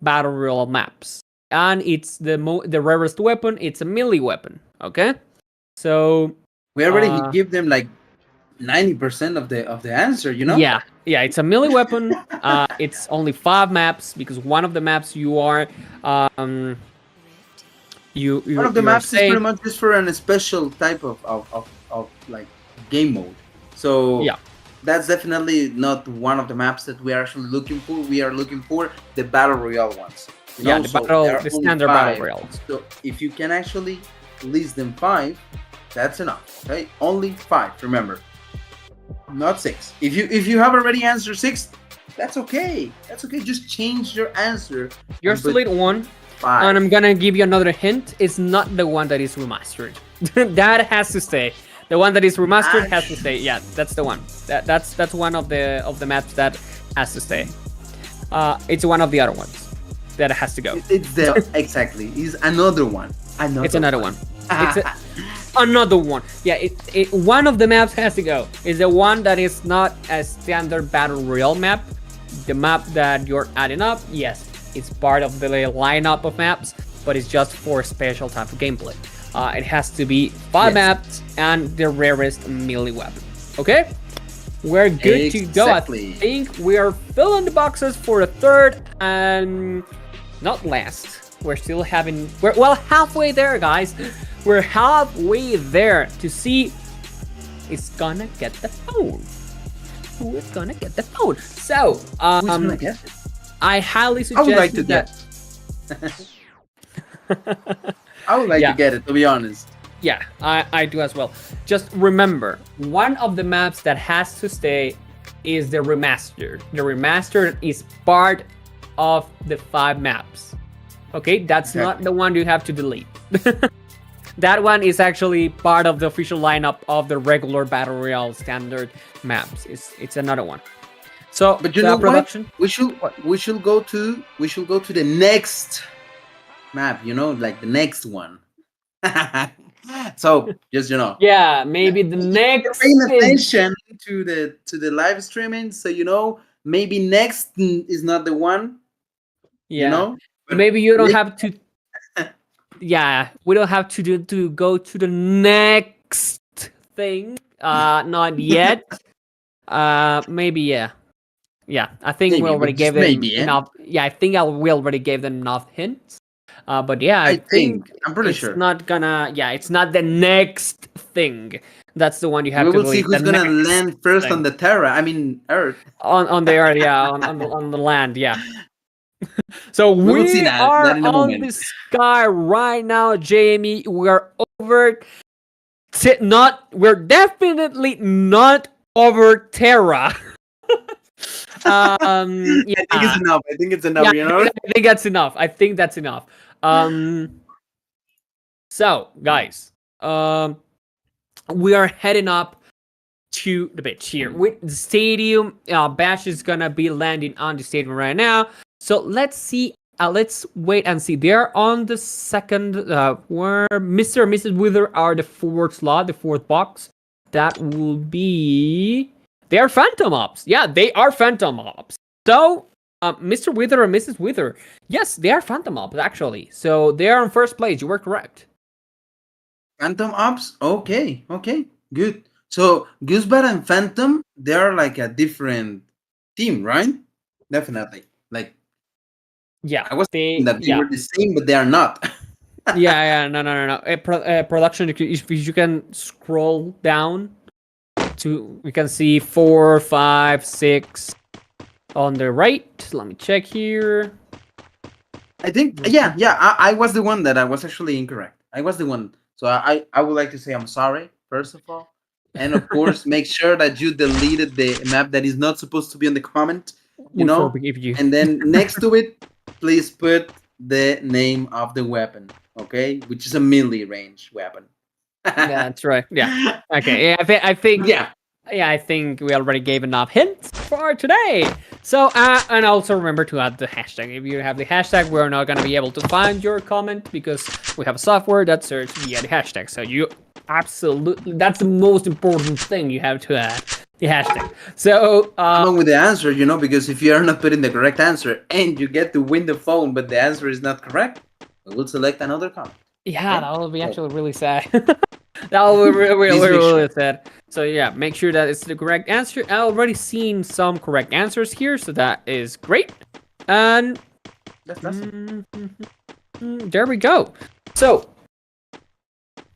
battle royale maps, and it's the rarest weapon. It's a melee weapon. Okay, so we already give them like 90% of the answer. You know? Yeah, it's a melee weapon. It's only 5 maps because one of the maps you are one of the maps is pretty much just for a special type of like game mode. So yeah, that's definitely not one of the maps that we are actually looking for. We are looking for the battle royale ones. Yeah, the standard battle royales. So if you can actually list them 5, that's enough. Okay, only 5. Remember, not 6. If you have already answered 6, that's okay. That's okay. Just change your answer. You're still at 1. 5. And I'm gonna give you another hint. It's not the one that is remastered. That has to stay. The one that is remastered has to stay. Yeah, that's the one. That's one of the maps that has to stay. It's one of the other ones that has to go. It's the exactly. It's another one. It's another one. It's another one. Yeah, one of the maps has to go. It's the one that is not a standard battle royale map. The map that you're adding up, yes, it's part of the lineup of maps, but it's just for special type of gameplay. It has to be 5 maps and the rarest melee weapon. Okay? We're good to go. I think we are filling the boxes for the third and not last. We're still we're halfway there, guys. We're halfway there to see who's gonna get the phone. Who is gonna get the phone? So, I highly suggest I would like to get. I would like to get it, to be honest. Yeah, I do as well. Just remember, one of the maps that has to stay is the remastered. The remastered is part of the 5 maps. Okay, that's not the one you have to delete. That one is actually part of the official lineup of the regular Battle Royale standard maps. It's another one. So, but you know production, what? We should go to the next map, like the next one. So just yeah, maybe the next paying attention to the live streaming, so maybe next is not the one. Maybe you don't have to yeah, we don't have to go to the next thing, not yet. Maybe I think we already gave them enough. I think we already gave them enough hints. But I think I'm pretty sure it's not gonna. Yeah, it's not the next thing. That's the one you have to. We will see who's gonna land first on the Terra. I mean, Earth. On the Earth, on the land, yeah. So we are on the sky right now, Jamie. We are over. We're definitely not over Terra. I think it's enough. I think it's enough. I think that's enough. I think that's enough. So guys, we are heading up to the pitch here with the stadium. Bash is gonna be landing on the stadium right now. So let's see. Let's wait and see. They're on the second. Where Mr. and Mrs. Wither are the 4th slot, the 4th box. That will be. They are Phantom Ops. Yeah, they are Phantom Ops. So, Mr. Wither and Mrs. Wither, yes, they are Phantom Ops, actually. So, they are in first place. You were correct. Phantom Ops? Okay, good. So Goosebat and Phantom, they are like a different team, right? Definitely. Like Yeah, I was thinking they that they yeah. were the same, but they are not. Yeah, no, no, no, no. Production. If you can scroll down to, we can see 4, 5, 6 on the right. Let me check here. I think, yeah, yeah. I was the one that I was actually incorrect. I was the one. So I would like to say I'm sorry, first of all. And of course, make sure that you deleted the map that is not supposed to be on the comment, you We know? forgive you. And then next to it, please put the name of the weapon, okay? Which is a melee range weapon. That's right. Yeah. Okay. Yeah, I think Yeah, yeah, I think we already gave enough hints for today. So, and also remember to add the hashtag. If you have the hashtag, we're not gonna be able to find your comment because we have a software that searches via the hashtag. So you absolutely, that's the most important thing you have to add, the hashtag. So, along with the answer, because if you are not putting the correct answer and you get to win the phone, but the answer is not correct, we will select another comment. yeah, Okay? that would be So actually really sad. That would be really, please really, make sure. really sad. So yeah, make sure that it's the correct answer. I already seen some correct answers here, so that is great. And That's awesome. there we go. So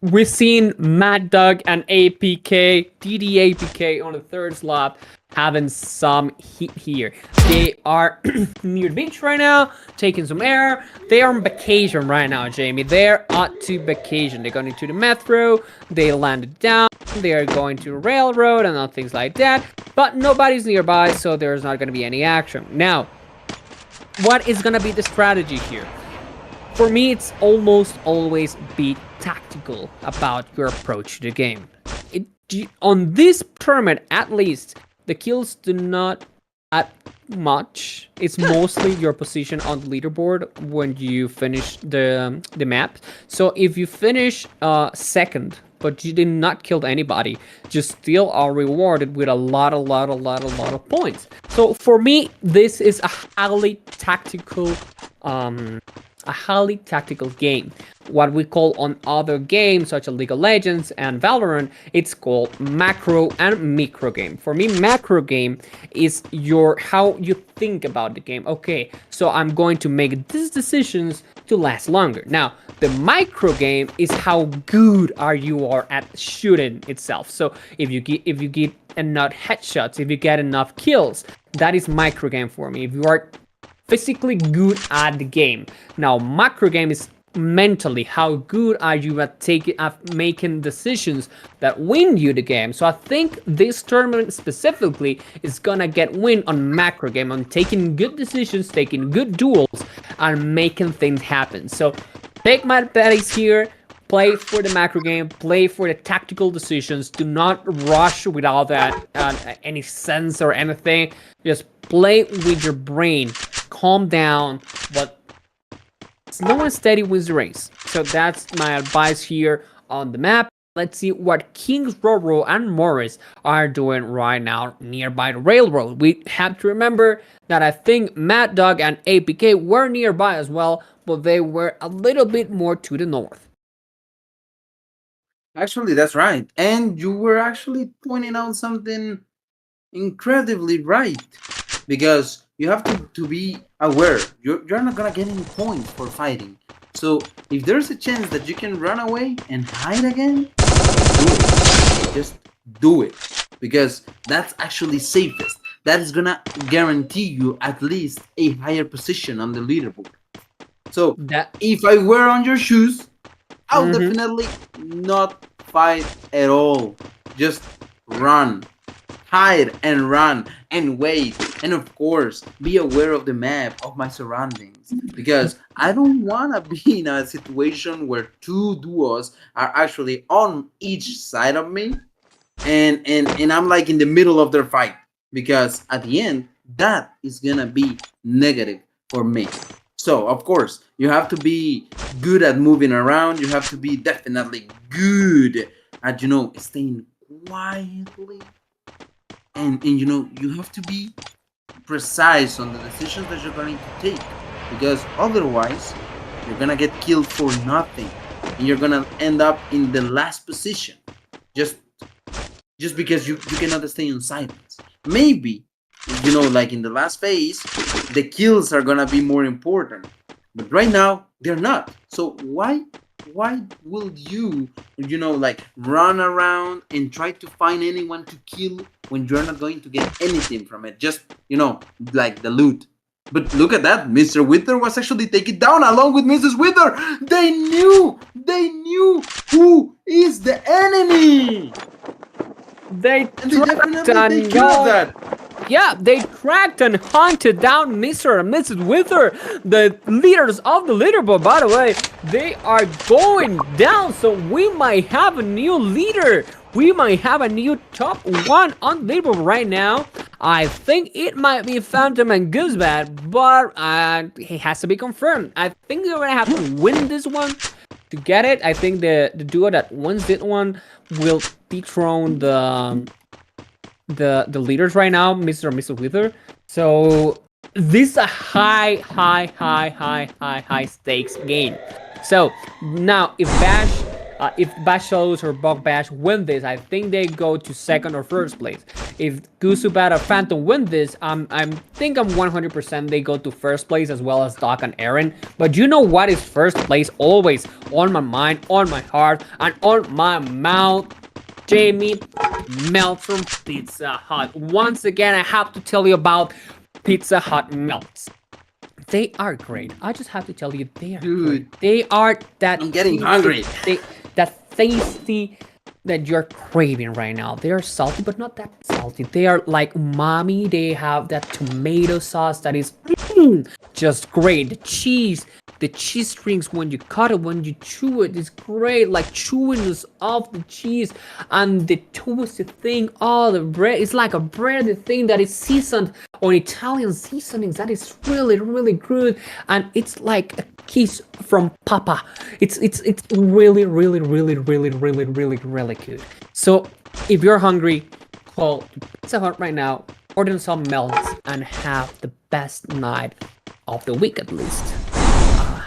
we've seen Mad Dog and APK, DDAPK on the third slot having some heat here. They are near the beach right now, taking some air. They are on vacation right now, Jamie. They're out to vacation. They're going to the metro. They landed down. They are going to the railroad and all things like that. But nobody's nearby, so there's not going to be any action. Now, what is going to be the strategy here? For me, it's almost always be tactical about your approach to the game. On this tournament, at least, the kills do not add much. It's mostly your position on the leaderboard when you finish the map. So if you finish second, but you did not kill anybody, you still are rewarded with a lot of points. So for me, this is a highly tactical game. What we call on other games such as League of Legends and Valorant, it's called macro and micro game. For me, macro game is how you think about the game. Okay, so I'm going to make these decisions to last longer. Now, the micro game is how good you are at shooting itself. So if you get enough headshots, if you get enough kills, that is micro game for me. If you are physically good at the game. Now, macro game is mentally how good are you at making decisions that win you the game. So I think this tournament specifically is gonna get win on macro game, on taking good decisions, taking good duels, and making things happen. So take my advice here. Play for the macro game, play for the tactical decisions. Do not rush without any sense or anything. Just play with your brain. Calm down, but slow and steady wins the race. So that's my advice here on the map. Let's see what Kings, Roro, and Morris are doing right now nearby the railroad. We have to remember that I think Mad Dog and APK were nearby as well, but they were a little bit more to the north. Actually, that's right. And you were actually pointing out something incredibly right. Because you have to be aware. You're not gonna get any points for fighting. So if there's a chance that you can run away and hide again, do it. Just do it. Because that's actually safest. That is gonna guarantee you at least a higher position on the leaderboard. So if I were on your shoes, I'll definitely not fight at all. Just run. Hide and run and wait. And of course, be aware of the map, of my surroundings. Because I don't want to be in a situation where two duos are actually on each side of me. And I'm like in the middle of their fight. Because at the end, that is going to be negative for me. So, of course, you have to be good at moving around. You have to be definitely good at, staying quietly. And you have to be precise on the decisions that you're going to take. Because otherwise, you're going to get killed for nothing. And you're going to end up in the last position. Just just because you cannot stay in silence. Maybe, like in the last phase, the kills are gonna be more important, but right now they're not. So why will like run around and try to find anyone to kill when you're not going to get anything from it? Just like the loot. But look at that, Mr. Wither was actually taken down along with Mrs. Wither. They knew who is the enemy. They And they definitely take care of that. Yeah, they tracked and hunted down Mr. and Mrs. Wither, the leaders of the leaderboard. By the way, they are going down, so we might have a new leader. We might have a new top 1 on the leaderboard right now. I think it might be Phantom and Goosebat, but it has to be confirmed. I think they're gonna have to win this one to get it. I think the duo that wins this one will dethrone the leaders right now, Mr. and Mrs. Wither. So this is a high stakes game. So now if Bash Shadows or Bug Bash win this, I think they go to second or first place. If Gusubat or Phantom win this, I'm 100% they go to first place, as well as Doc and Aaron. But you know what is first place always on my mind, on my heart, and on my mouth? Jamie Melts from Pizza Hut. Once again, I have to tell you about Pizza Hut Melts. They are great. I just have to tell you, they are great. They are that... I'm getting hungry. That tasty that you're craving right now. They are salty, but not that salty. They are like umami. They have that tomato sauce that is just great. The cheese strings, when you cut it, when you chew it, is great. Like chewing off the cheese, and the toasted thing. Oh, the bread. It's like a breaded thing that is seasoned on Italian seasonings. That is really, really good, and it's like a kiss from Papa. It's really, really, really, really, really, really, really good. So if you're hungry, call Pizza Hut right now, order some melts, and have the best night of the week, at least.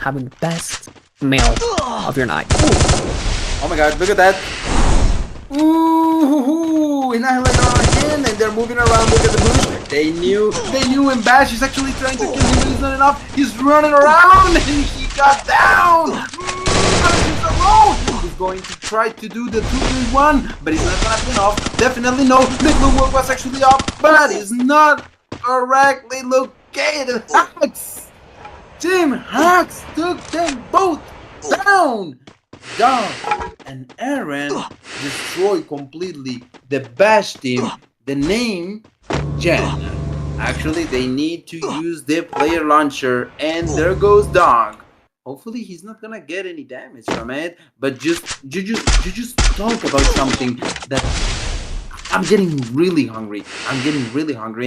Having the best meal of your night. Oh my god, look at that. Ooh, Annihilator on again, and they're moving around. Look at the bush. They knew when Bash is actually trying to kill him, but it's not enough. He's running around, and he got down. Bash is alone. He's going to try to do the 2-3-1, but it's not gonna be enough. Definitely no. The blue one was actually up, but it's not correctly located. Team Hacks took them both down. Dom and Aaron destroyed completely the Bash team. The name Jen. Actually, they need to use the player launcher, and there goes Dog. Hopefully, he's not gonna get any damage from it. But you just talk about something that. I'm getting really hungry,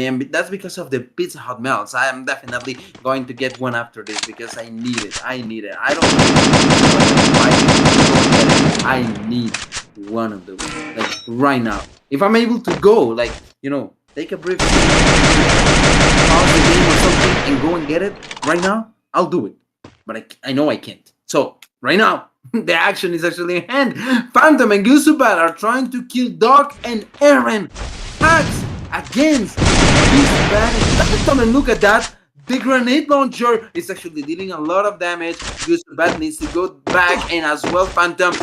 and that's because of the Pizza Hut melts. I am definitely going to get one after this because I need it. I don't I need one of those, like, right now. If I'm able to go, like, take a brief pause the game or something and go and get it right now, I'll do it. But I know I can't. So, right now, the action is actually in hand. Phantom and Gusubat are trying to kill Doc and Aaron. Hacks against Gusubat and Phantom, and look at that. The grenade launcher is actually dealing a lot of damage. Gusubat needs to go back, and as well Phantom. And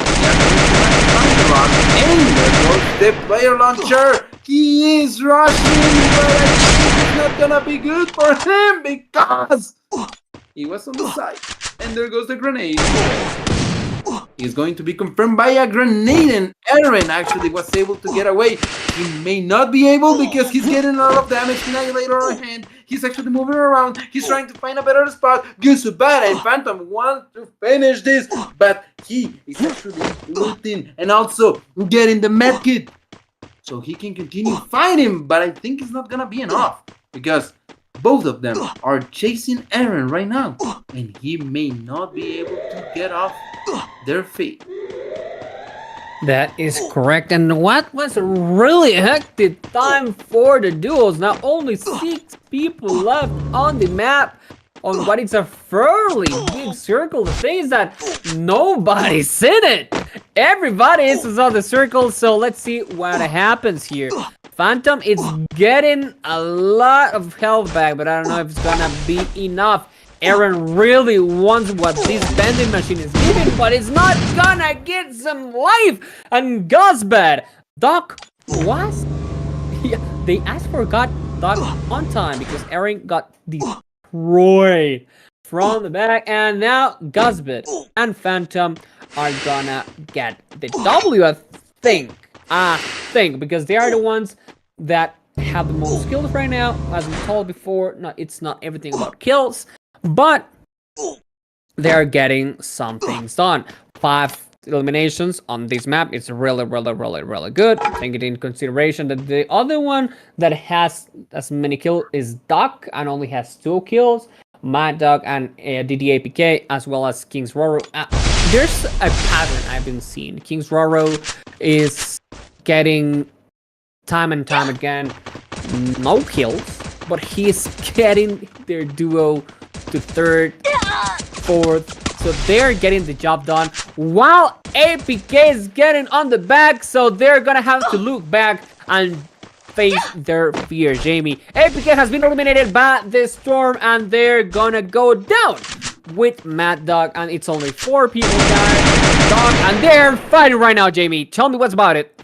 there goes the player launcher. He is rushing, but I think it's not gonna be good for him because he was on the side. And there goes the grenade. He's going to be confirmed by a grenade, and Aaron actually was able to get away. He may not be able because he's getting a lot of damage. Annihilator on hand. He's actually moving around. He's trying to find a better spot. Gusubat and Phantom want to finish this, but he is actually looting and also getting the medkit so he can continue fighting. But I think it's not gonna be enough because both of them are chasing Aaron right now, and he may not be able to get off their feet. That is correct. And what was a really hectic time for the duels. Now only 6 people left on the map. on what is a fairly big circle. The thing is that nobody's in it. Everybody is on the circle, so let's see what happens here. Phantom is getting a lot of health back, but I don't know if it's gonna be enough. Aaron really wants what this vending machine is giving, but it's not gonna get some life. And Gusbad, Doc was... Yeah, they asked for Doc on time because Aaron got destroyed from the back. And now Gusbad and Phantom are gonna get the W, I think, because they are the ones that have the most kills right now. As we told before, it's not everything about kills, but they're getting some things done. 5 eliminations on this map. It's really good. Take it in consideration that the other one that has as many kills is Doc and only has 2 kills. Mad Dog and DDAPK, as well as King's Roro. There's a pattern I've been seeing. King's Roro is getting time and time again no kills, but he's getting their duo to 3rd, 4th, so they're getting the job done while APK is getting on the back, so they're gonna have to look back and face their fear. Jamie, APK has been eliminated by the Storm, and they're gonna go down with Mad Dog, and it's only 4 people guys. Dog, and they're fighting right now. Jamie, tell me what's about it.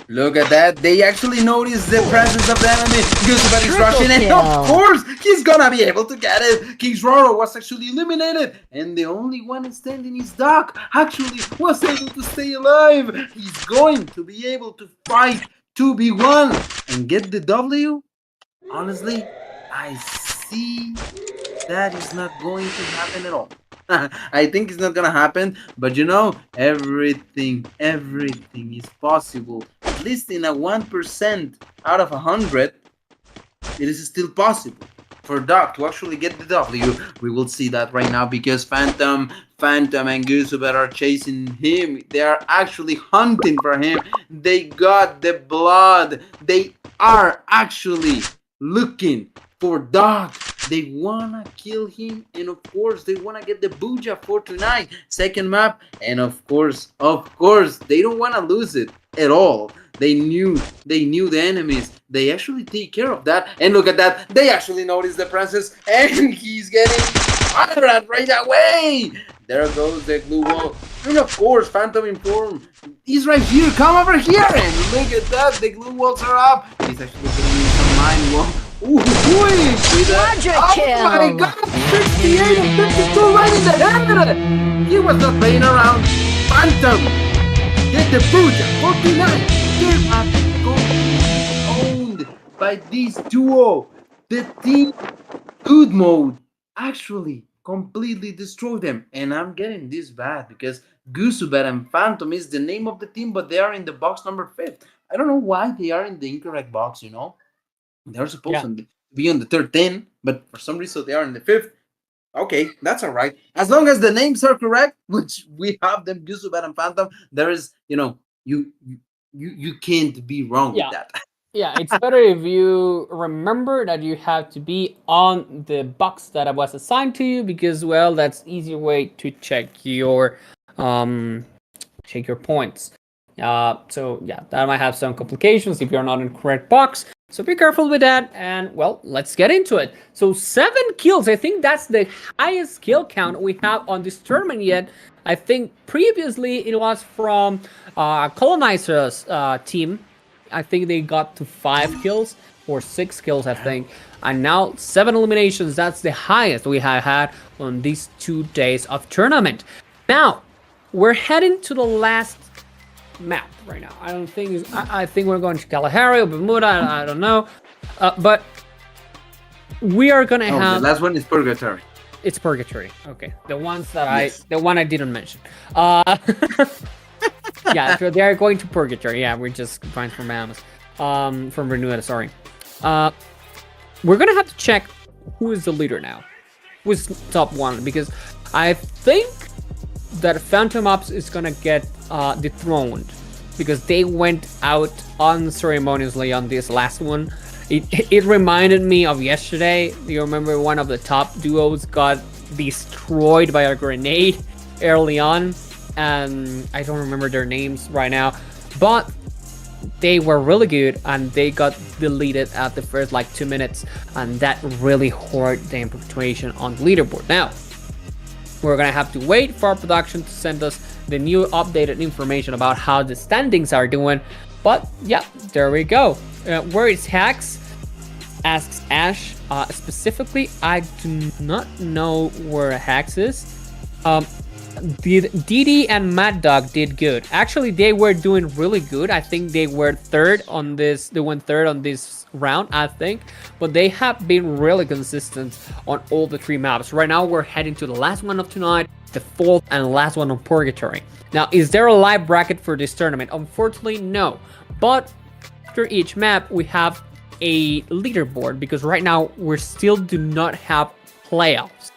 Look at that. They actually noticed the presence of the enemy. Gusbad is rushing, and of course, he's gonna be able to get it. King's Roro was actually eliminated, and the only one standing is Doc. Actually, was able to stay alive. He's going to be able to fight 2v1 and get the W. Honestly, I see that is not going to happen at all. I think it's not gonna happen, but you know, everything is possible. At least in a 1% out of 100, it is still possible for Doc to actually get the W. We will see that right now because Phantom and Gusbad are chasing him. They are actually hunting for him. They got the blood. They are actually looking for Doc. They wanna kill him, and of course they wanna get the Booja for tonight. Second map, and of course they don't wanna lose it at all. They knew the enemies. They actually take care of that, and look at that. They actually noticed the presence, and he's getting fired right away. There goes the glue wall, and of course Phantom informed. He's right here. Come over here, and look at that. The glue walls are up. He's actually doing some mine wall. Ooh, with kill. Oh my god, 68 and 52 right in the head! He was not playing around. Phantom! Get the Booja, 49! They are going owned by this duo. The team good mode actually completely destroyed them. And I'm getting this bad because Gusbad and Phantom is the name of the team, but they are in the box number 5th. I don't know why they are in the incorrect box, you know? They're supposed to be on the 3rd 10, but for some reason they are in the 5th. Okay, that's all right. As long as the names are correct, which we have them, Gusbad and Phantom, there is, you know, you can't be wrong with that. Yeah, it's better if you remember that you have to be on the box that was assigned to you because, well, that's easier way to check your points. So yeah, that might have some complications if you're not in the correct box. So be careful with that, and well, let's get into it. So 7 kills, I think that's the highest kill count we have on this tournament yet. I think previously it was from Colonizer's team. I think they got to 5 kills or 6 kills, I think. And now 7 eliminations, that's the highest we have had on these 2 days of tournament. Now, we're heading to the last map right now. I think we're going to Kalahari or Bermuda. I don't know, but we are gonna have. The last one is Purgatory. It's Purgatory. Okay, the ones that Yes. the one I didn't mention. Yeah, so they are going to Purgatory. Yeah, we're just fine from Bahamas. From Bermuda. Sorry. We're gonna have to check who is the leader now. Who's top 1? Because I think that Phantom Ops is gonna get dethroned because they went out unceremoniously on this last one, It reminded me of yesterday. You remember one of the top duos got destroyed by a grenade early on, and I don't remember their names right now, but they were really good and they got deleted at the first like 2 minutes, and that really hurt the punctuation on the leaderboard. Now we're gonna have to wait for our production to send us the new updated information about how the standings are doing. But yeah, there we go. Where is Hacks? Asks Ash. Specifically, I do not know where Hacks is. Didi and Mad Dog did good. Actually, they were doing really good. I think they were third on this. They went third on this round, I think. But they have been really consistent on all the 3 maps. Right now, we're heading to the last one of tonight, the 4th and last one on Purgatory. Now, is there a live bracket for this tournament? Unfortunately, no. But after each map, we have a leaderboard, because right now we still do not have playoffs.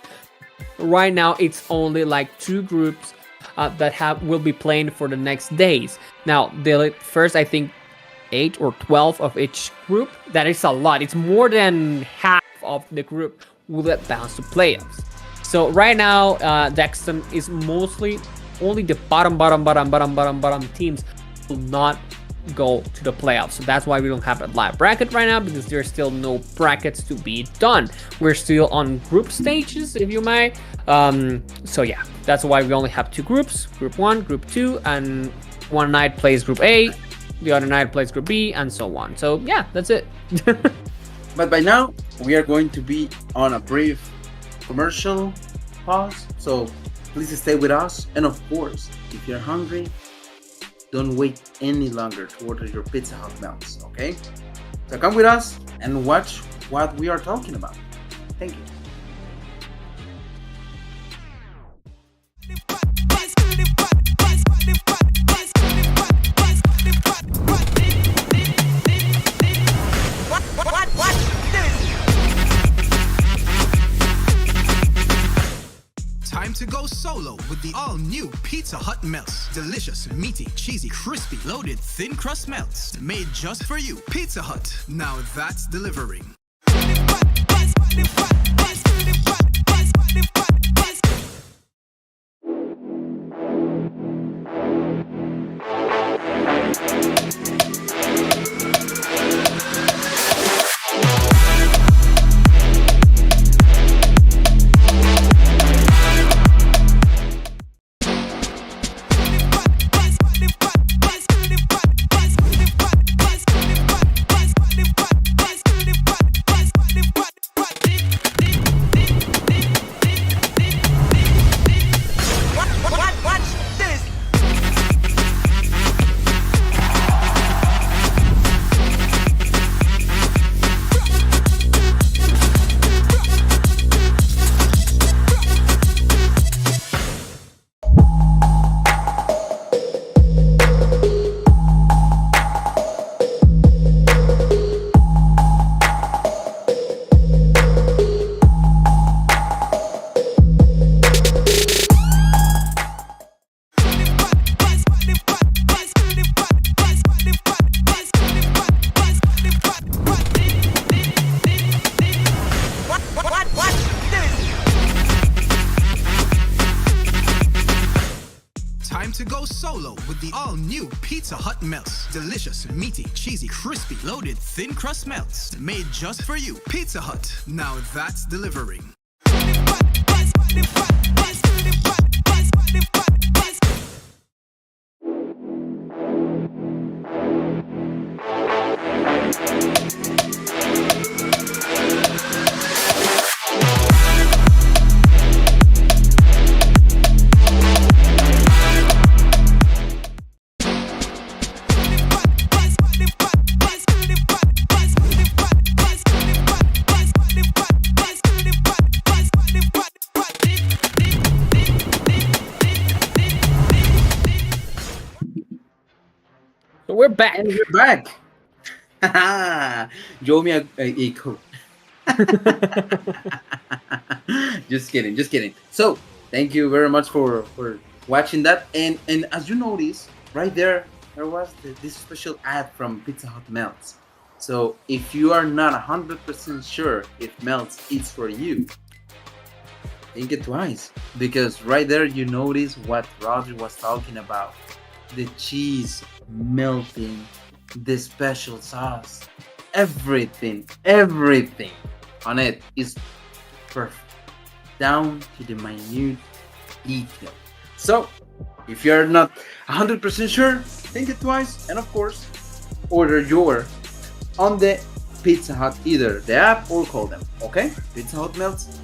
Right now it's only like 2 groups that will be playing for the next days. Now the first, I think 8 or 12 of each group, that is a lot. It's more than half of the group will advance to playoffs. So right now Dexton is mostly only the bottom teams will not go to the playoffs. So that's why we don't have a live bracket right now, because there's still no brackets to be done. We're still on group stages, if you may. So yeah, that's why we only have 2 groups, group 1, group 2, and one night plays group A, the other night plays group B, and so on. So yeah, that's it. But by now we are going to be on a brief commercial pause, so please stay with us. And of course, if you're hungry, don't wait any longer to order your Pizza Hut melts, okay? So come with us and watch what we are talking about. Thank you. Time to go solo with the all-new Pizza Hut melts. Delicious, meaty, cheesy, crispy, loaded, thin crust melts. Made just for you. Pizza Hut. Now that's delivering. Time to go solo with the all-new Pizza Hut melts. Delicious, meaty, cheesy, crispy, loaded, thin crust melts. Made just for you. Pizza Hut. Now that's delivering. So we're back. And we're back. Joe me a code. Just kidding. So thank you very much for watching that. And as you notice, right there was this special ad from Pizza Hut Melts. So if you are not 100% sure if Melts is for you, think it twice, because right there you notice what Roger was talking about: the cheese melting, the special sauce, everything on it is perfect, down to the minute detail. So if you're not 100% sure, think it twice, and of course, order your on the Pizza Hut, either the app or call them. Okay, Pizza Hut Melts.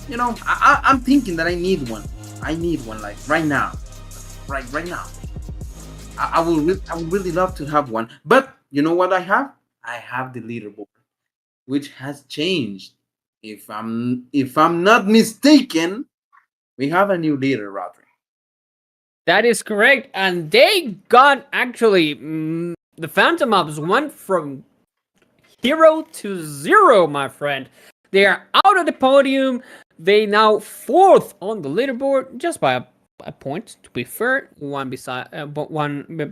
You know, I'm thinking that I need one. I need one, like right now, right now. I would really love to have one. But you know what I have? I have the leaderboard, which has changed. If I'm not mistaken, we have a new leader, Rodri. That is correct. And they got actually the Phantom Ops went from hero to zero, my friend. They are out of the podium. They now fourth on the leaderboard, just by a point. To be fair, one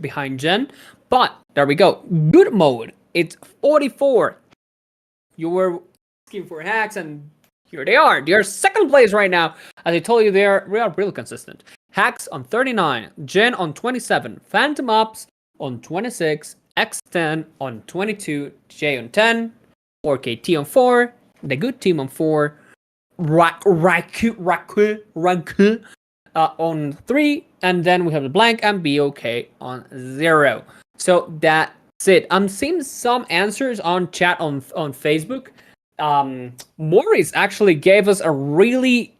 behind Jen. But there we go. Good mode. It's 44. You were asking for hacks, and here they are. They are second place right now. As I told you, they are really consistent. Hacks on 39, Jen on 27, Phantom Ops on 26, X10 on 22, J on 10, 4KT on 4, the good team on 4, Raku on 3, and then we have the blank and BOK on 0. So that's it. I'm seeing some answers on chat on Facebook. Maurice actually gave us a really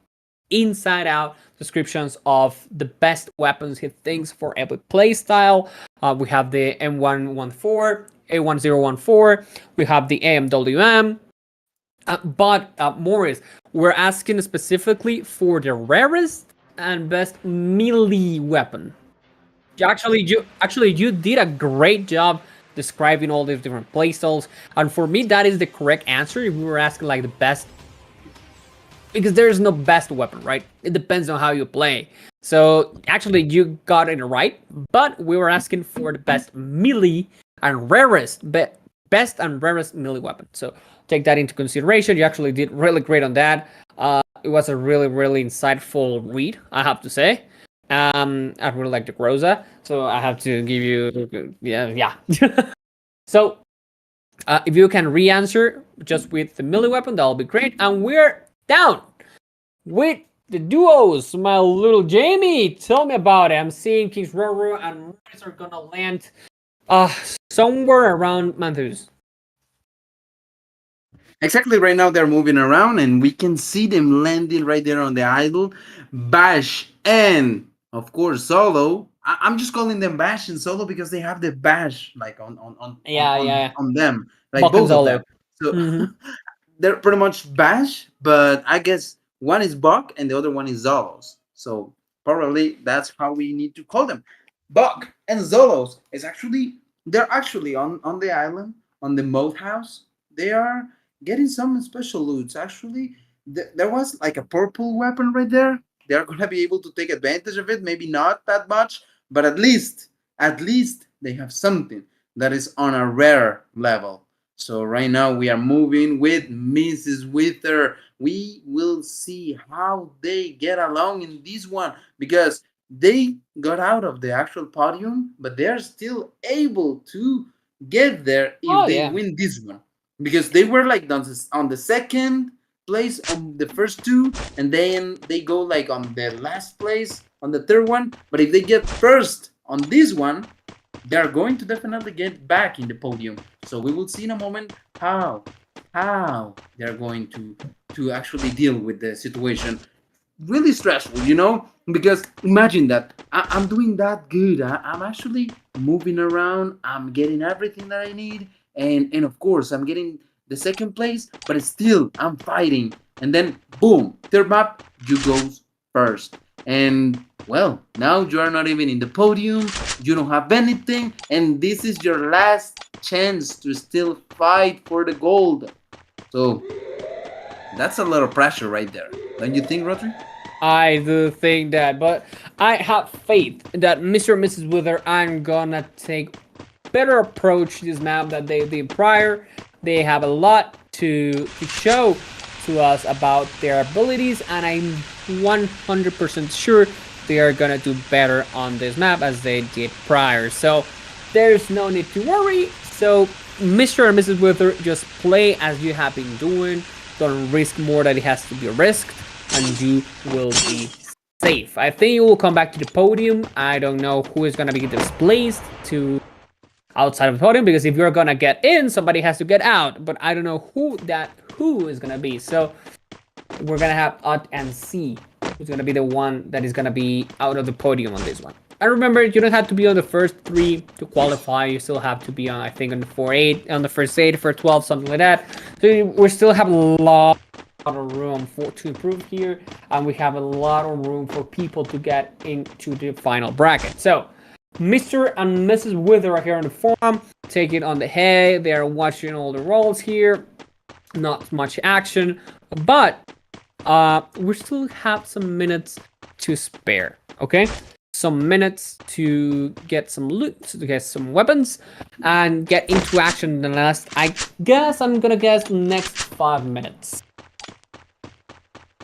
inside out descriptions of the best weapons he thinks for every playstyle. We have the M114, A1014, we have the AMWM. But Maurice, we're asking specifically for the rarest and best melee weapon. You did a great job describing all these different playstyles, and for me that is the correct answer. If we were asking like the best, because there is no best weapon, right? It depends on how you play. So actually you got it right, but we were asking for the best melee and best and rarest melee weapon. So take that into consideration. You actually did really great on that. It was a really insightful read, I have to say. I really like the Groza, so I have to give you, yeah. So if you can re-answer just with the melee weapon, that'll be great. And we're down with the duos. My little Jamie, tell me about it. I'm seeing Kings Roro and Morris are gonna land somewhere around Manthus. Exactly, right now they're moving around and we can see them landing right there on the idol. Bash and of course Solo. I'm just calling them Bash and Solo because they have the bash like on them, like Buck and both of Solo. them. So Mhm. they're pretty much Bash, but I guess one is Buck and the other one is Zolos. So probably that's how we need to call them. Buck and Zolos is actually they're actually on the island on the moat house. They are getting some special loots. Actually, there was like a purple weapon right there. They're gonna be able to take advantage of it. Maybe not that much, but at least they have something that is on a rare level. So right now we are moving with Mrs. Wither. We will see how they get along in this one because they got out of the actual podium, but they're still able to get there if Oh they yeah. win this one. Because they were like on the second place on the first two, and then they go like on the last place on the third one. But if they get first on this one, they're going to definitely get back in the podium. So we will see in a moment how they're going to actually deal with the situation. Really stressful, because imagine that I'm doing that good. I'm actually moving around. I'm getting everything that I need, and of course I'm getting the second place, but still I'm fighting. And then boom, third map, you goes first. And well, now you are not even in the podium. You don't have anything, and this is your last chance to still fight for the gold. So that's a lot of pressure right there. Don't you think, Rodri? I do think that, but I have faith that Mr. and Mrs. Wither I'm gonna take better approach to this map than they did prior. They have a lot to show to us about their abilities, and I'm 100% sure they are gonna do better on this map as they did prior. So there's no need to worry. So Mr. and Mrs. Wither, just play as you have been doing. Don't risk more than it has to be risked, and you will be safe. I think you will come back to the podium. I don't know who is gonna be displaced to outside of the podium, because if you're gonna get in, somebody has to get out. But I don't know who is gonna be. So we're gonna have Ut and C, who's gonna be the one that is gonna be out of the podium on this one. And remember, you don't have to be on the first 3 to qualify. You still have to be on, I think, on the 4-8, on the first 8, for 12, something like that. So we still have a lot of room to improve here, and we have a lot of room for people to get into the final bracket. So Mr. and Mrs. Wither are here on the forum, taking on the head. They are watching all the rolls here. Not much action, but we still have some minutes to spare. Okay, some minutes to get some loot, to get some weapons, and get into action in the last, I'm gonna guess, next 5 minutes.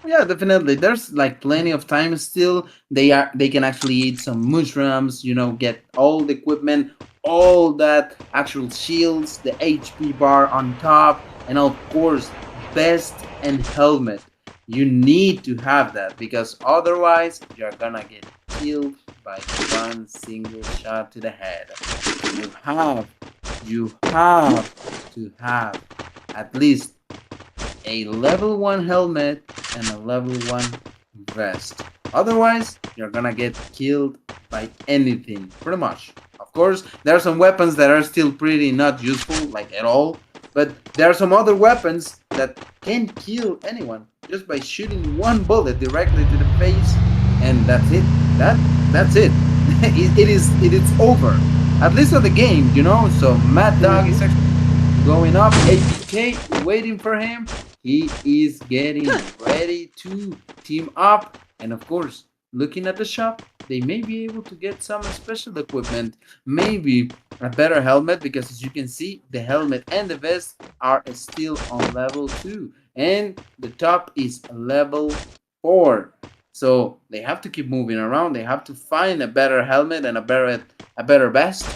Yeah, definitely. There's like plenty of time still. They can actually eat some mushrooms, get all the equipment, all that actual shields, the HP bar on top, and of course, vest and helmet. You need to have that, because otherwise you're gonna get killed by one single shot to the head. You have to have at least a level 1 helmet and a level 1 vest. Otherwise, you're gonna get killed by anything, pretty much. Of course, there are some weapons that are still pretty not useful, like at all, but there are some other weapons that can kill anyone just by shooting one bullet directly to the face, and that's it. That's it. It is over. At least of the game, So Mad Dog is actually going up. APK waiting for him. He is getting ready to team up, and of course, looking at the shop, they may be able to get some special equipment, maybe a better helmet, because as you can see, the helmet and the vest are still on level 2, and the top is level 4. So they have to keep moving around. They have to find a better helmet and a better vest.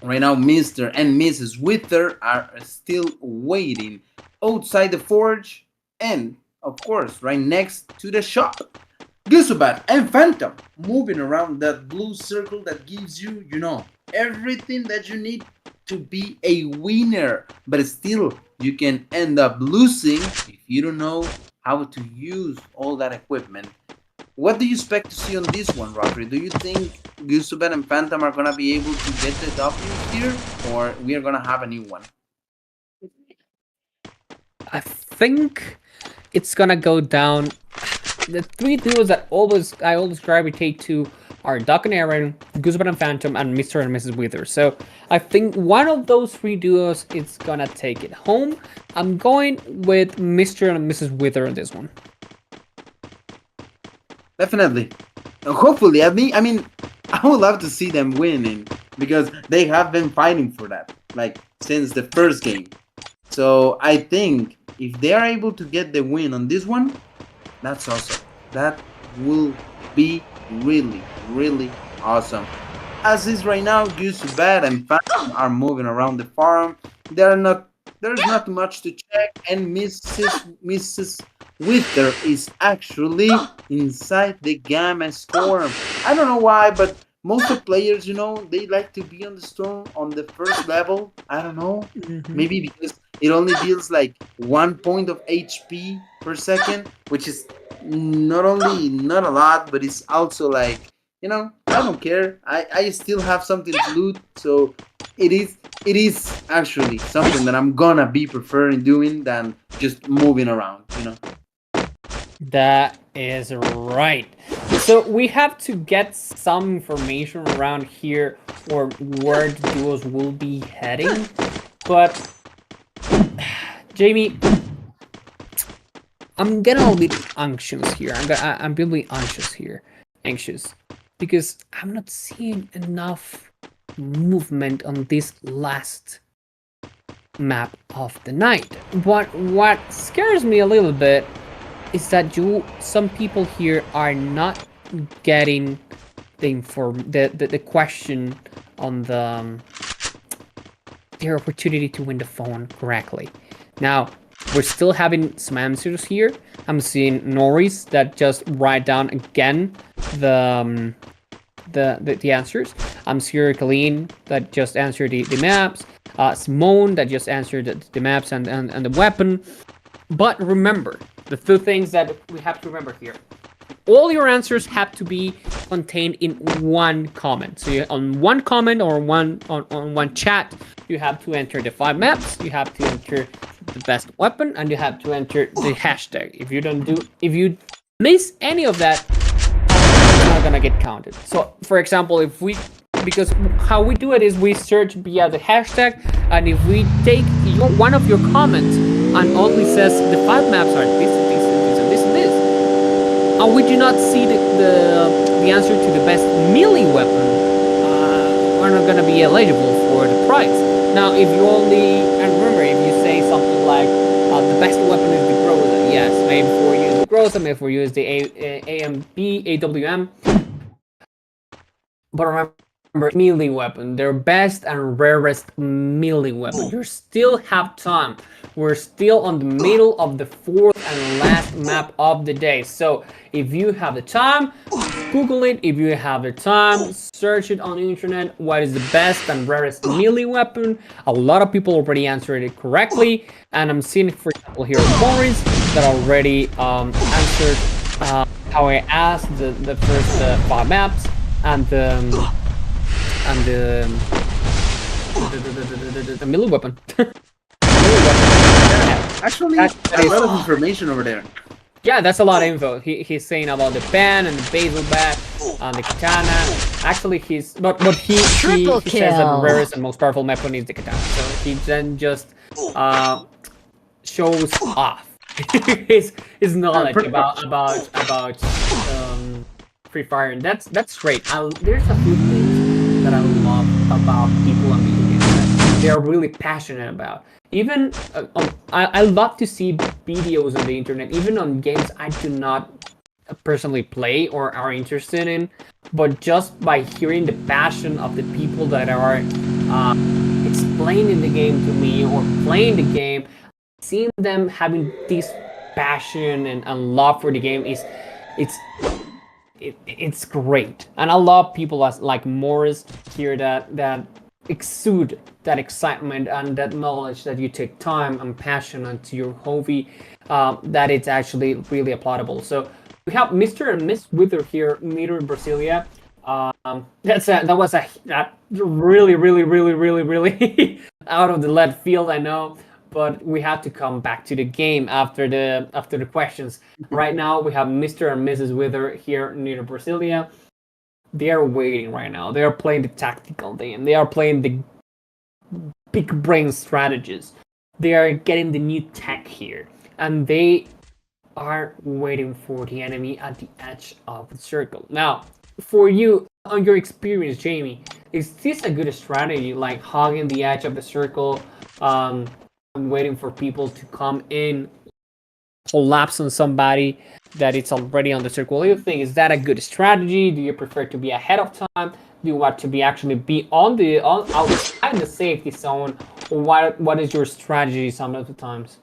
Right now, Mr. and Mrs. Wither are still waiting outside the forge, and of course, right next to the shop. Gusubat and Phantom moving around that blue circle that gives you, everything that you need to be a winner. But still, you can end up losing if you don't know how to use all that equipment. What do you expect to see on this one, Rodri? Do you think Gusubat and Phantom are going to be able to get the W here, or we are going to have a new one? I think it's gonna go down. The 3 duos that I always gravitate to are Doc and Aaron, Goosebutt and Phantom, and Mr. and Mrs. Wither. So I think one of those 3 duos is gonna take it home. I'm going with Mr. and Mrs. Wither on this one. Definitely. Hopefully, I mean, I would love to see them winning, because they have been fighting for that, like, since the first game. So I think if they are able to get the win on this one, that's awesome. That will be really, really awesome. As is right now, Gusubat and Phantom are moving around the farm. There's not much to check, and Mrs. Wither is actually inside the Gamma Storm. I don't know why, but most of the players, they like to be on the storm on the first level. I don't know. Maybe because it only deals like 1 point of HP per second, which is not a lot, but it's also like, I don't care. I still have something to loot, so it is actually something that I'm gonna be preferring doing than just moving around, That is right. So we have to get some information around here, or where the duos will be heading. But Jamie, I'm getting a little bit anxious here. I'm really anxious here, because I'm not seeing enough movement on this last map of the night. What scares me a little bit is that some people here are not getting the question on their opportunity to win the phone correctly. Now, we're still having some answers here. I'm seeing Norris that just write down again the answers. I'm seeing Colleen that just answered the maps. Simone that just answered the maps and the weapon. But remember, the two things that we have to remember here. All your answers have to be contained in one comment. So on one comment or on one chat, you have to enter the 5 maps, you have to enter the best weapon, and you have to enter the hashtag. If you miss any of that, it's not gonna get counted. So for example, because how we do it is we search via the hashtag, and if we take one of your comments and only says the 5 maps are this and this and this and this and this, and we do not see the answer to the best melee weapon, we're not gonna be eligible for the prize. Now, if you and remember, if you say something like the best weapon is the Groza, yes, maybe for you is the Groza, maybe for you is the AWM. But remember, melee weapon, their best and rarest melee weapon. You still have time. We're still on the middle of the 4th and last map of the day. So if you have the time, Google it. If you have the time, search it on the internet. What is the best and rarest melee weapon? A lot of people already answered it correctly. And I'm seeing, for example, here Morris that already answered how I asked the first 5 maps and the melee weapon. Actually, a lot of information over there. Yeah, that's a lot of info. He's saying about the pen and the baseball bat and the katana. Actually, he says that the rarest and most powerful weapon is the katana. So he then just shows off his knowledge about Free Fire, and that's great. There's a few things that I love about people on video games that they are really passionate about. Even I love to see videos on the internet, even on games I do not personally play or are interested in, but just by hearing the passion of the people that are explaining the game to me or playing the game, seeing them having this passion and love for the game it's great. And I love people like Morris here that exude that excitement and that knowledge that you take time and passion into your hobby, that it's actually really applaudable. So we have Mr. and Miss Wither here, Meter in Brasilia. That was a really out of the left field, I know, but we have to come back to the game after the questions. Right now we have Mr. and Mrs. Wither here near Brasilia. They are waiting right now. They are playing the tactical game. They are playing the big brain strategies. They are getting the new tech here, and they are waiting for the enemy at the edge of the circle. Now, for you, on your experience, Jamie, is this a good strategy, like hogging the edge of the circle, and waiting for people to come in, collapse on somebody that it's already on the circle? What do you think? Is that a good strategy? Do you prefer to be ahead of time? Do you want to be outside the safety zone? Or what is your strategy some of the times?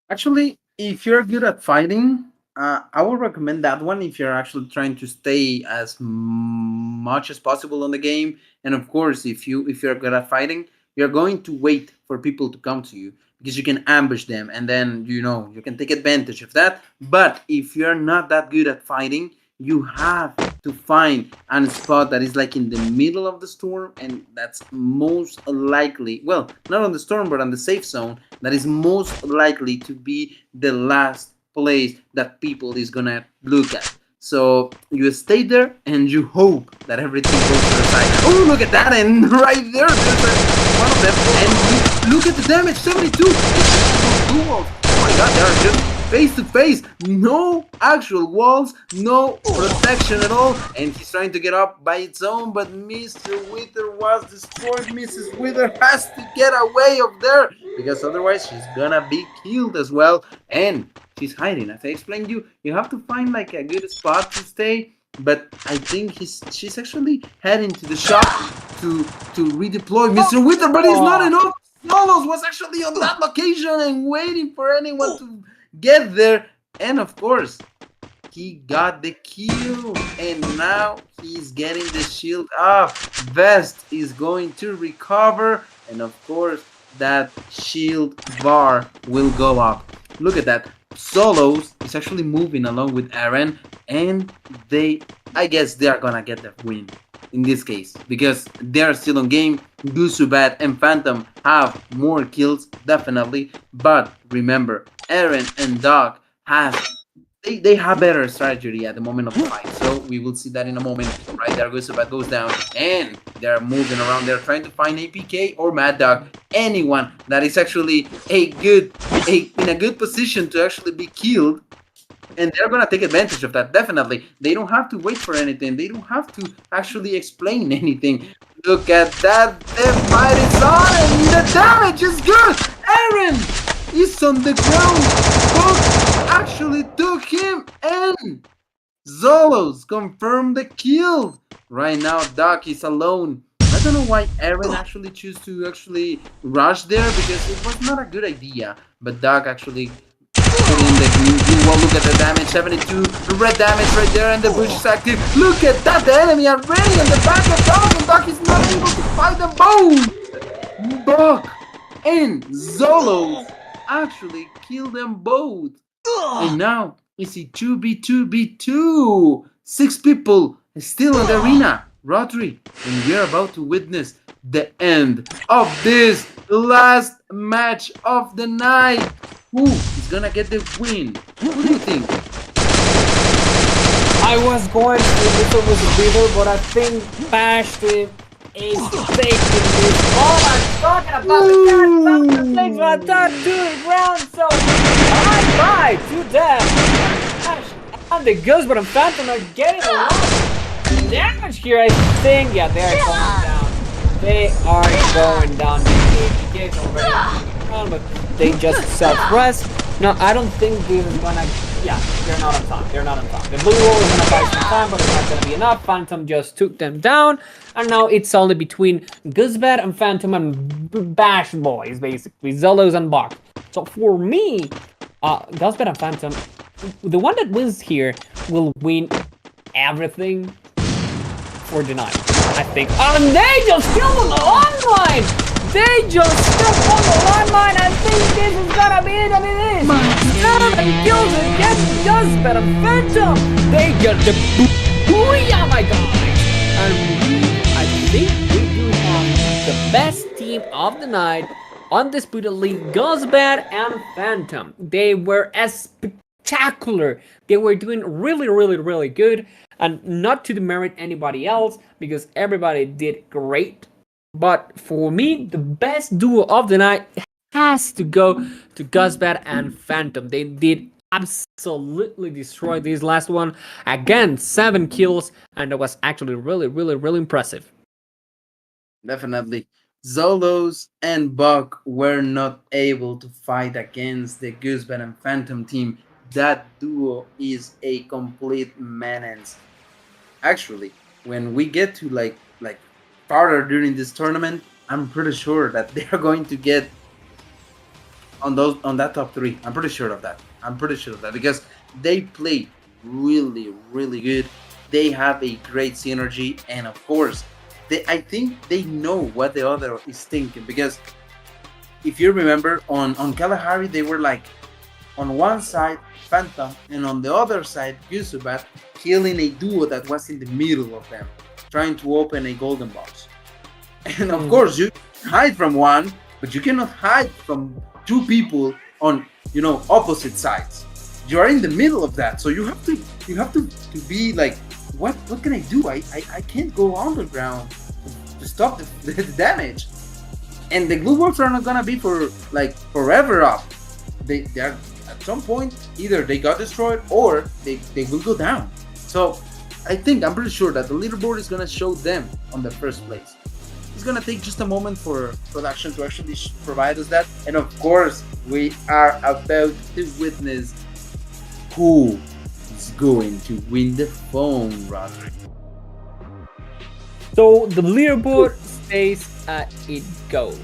Actually, if you're good at fighting, I would recommend that one if you're actually trying to stay as much as possible on the game. And of course, if you're good at fighting, you're going to wait for people to come to you, because you can ambush them and then you can take advantage of that. But if you're not that good at fighting, you have to find a spot that is like in the middle of the storm, and that's most likely, well, not on the storm but on the safe zone, that is most likely to be the last place that people is gonna look at. So you stay there and you hope that everything goes to the side. Oh, look at that, and right there's one of them, and look at the damage, 72. Oh my god, face to face, no actual walls, no protection at all, and he's trying to get up by its own, but Mr. Wither was destroyed. Mrs. Wither has to get away of there, because otherwise she's gonna be killed as well, and she's hiding. As I explained you have to find like a good spot to stay, but I think she's actually heading to the shop to redeploy Mr. Wither, but it's not enough. Solos was actually on that location and waiting for anyone to get there, and of course he got the kill, and now he's getting the shield up. Vest is going to recover, and of course that shield bar will go up. Look at that. Solos is actually moving along with Aaron, and I guess they are gonna get the win in this case, because they're still on game. Gusubat and Phantom have more kills, definitely, but remember, Aaron and Doc they have better strategy at the moment of the fight, so we will see that in a moment. Right there, Gusubat goes down, and they're moving around. They're trying to find APK or Mad Dog, anyone that is actually in a good position to actually be killed. And they're gonna take advantage of that, definitely. They don't have to wait for anything. They don't have to actually explain anything. Look at that. The fight is on, and the damage is good. Aaron is on the ground. Book actually took him, and Zolos confirmed the kill. Right now, Doc is alone. I don't know why Aaron actually chose to actually rush there, because it was not a good idea. But Doc actually put in the green wall. Look at the damage, 72, the red damage right there, and the bush is active. Look at that, the enemy already on the back of Doc, and Doc is not able to fight them both. Buck and Zolos actually killed them both. And now it's a 2v2v2. 6 people still in the arena. Rodri, and we're about to witness the end of this last match of the night. Who is gonna get the win? What do you think? I was going to this one was a breather, but I think Bash is taking this. Oh, I'm talking about the things I thought 2 rounds, so bye to them. Bash and the Ghost, but Phantom are getting a lot of damage here, I think. Yeah, they're going down. They are going down. The gates already, but they just self-rest. No, I don't think this is gonna. Yeah, they're not on top. They're not on top. The blue wall is gonna buy some time, but it's not gonna be enough. Phantom just took them down, and now it's only between Guzbad and Phantom and Bash Boys, basically Zolos and Bach. So for me, Guzbad and Phantom, the one that wins here will win everything for the night, I think. And they just killed on the online! They just stepped on the limelight. I think this is gonna be it, and it is. 7 kills against Guzbad and Phantom. They get the booyah, my guys. And I think we do have the best team of the night, undisputedly Guzbad and Phantom. They were spectacular. They were doing really, really, really good. And not to demerit anybody else, because everybody did great. But for me, the best duo of the night has to go to Guzbad and Phantom. They did absolutely destroy this last one. Again, 7 kills, and it was actually really, really, really impressive. Definitely. Zolos and Buck were not able to fight against the Guzbad and Phantom team. That duo is a complete menace. Actually, when we get to like farther during this tournament, I'm pretty sure that they are going to get on that top 3. I'm pretty sure of that. Because they play really, really good. They have a great synergy, and of course, I think they know what the other is thinking. Because if you remember, on Kalahari, they were like on one side Phantom, and on the other side Gusubat, killing a duo that was in the middle of them, trying to open a golden box. And of course, you hide from one, but you cannot hide from 2 people on opposite sides. You are in the middle of that, so you have to be like, what can I do? I can't go underground to stop the damage. And the glue works are not gonna be for like forever up. They are at some point, either they got destroyed or they will go down. So I'm pretty sure that the leaderboard is gonna show them on the first place. It's gonna take just a moment for production to actually provide us that, and of course, we are about to witness who is going to win the phone, Rodri. So the leaderboard stays as it goes.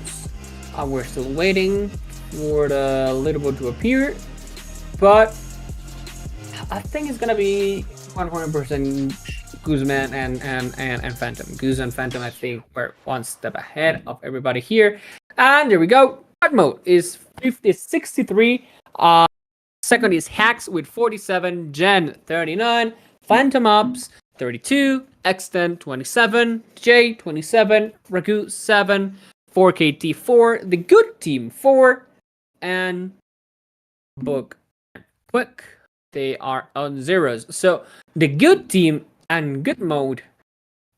We're still waiting for the leaderboard to appear, but I think it's gonna be 100% Guzman and Phantom. Goose and Phantom, I think, were one step ahead of everybody here. And there we go. Hard mode is 63. Second is Hacks with 47, Gen 39, Phantom Ops 32, Extend 27, J 27, Ragu 7, 4KT 4, The Good Team 4, and Book and Quick. They are on zeros. So the Good Team and Good Mode,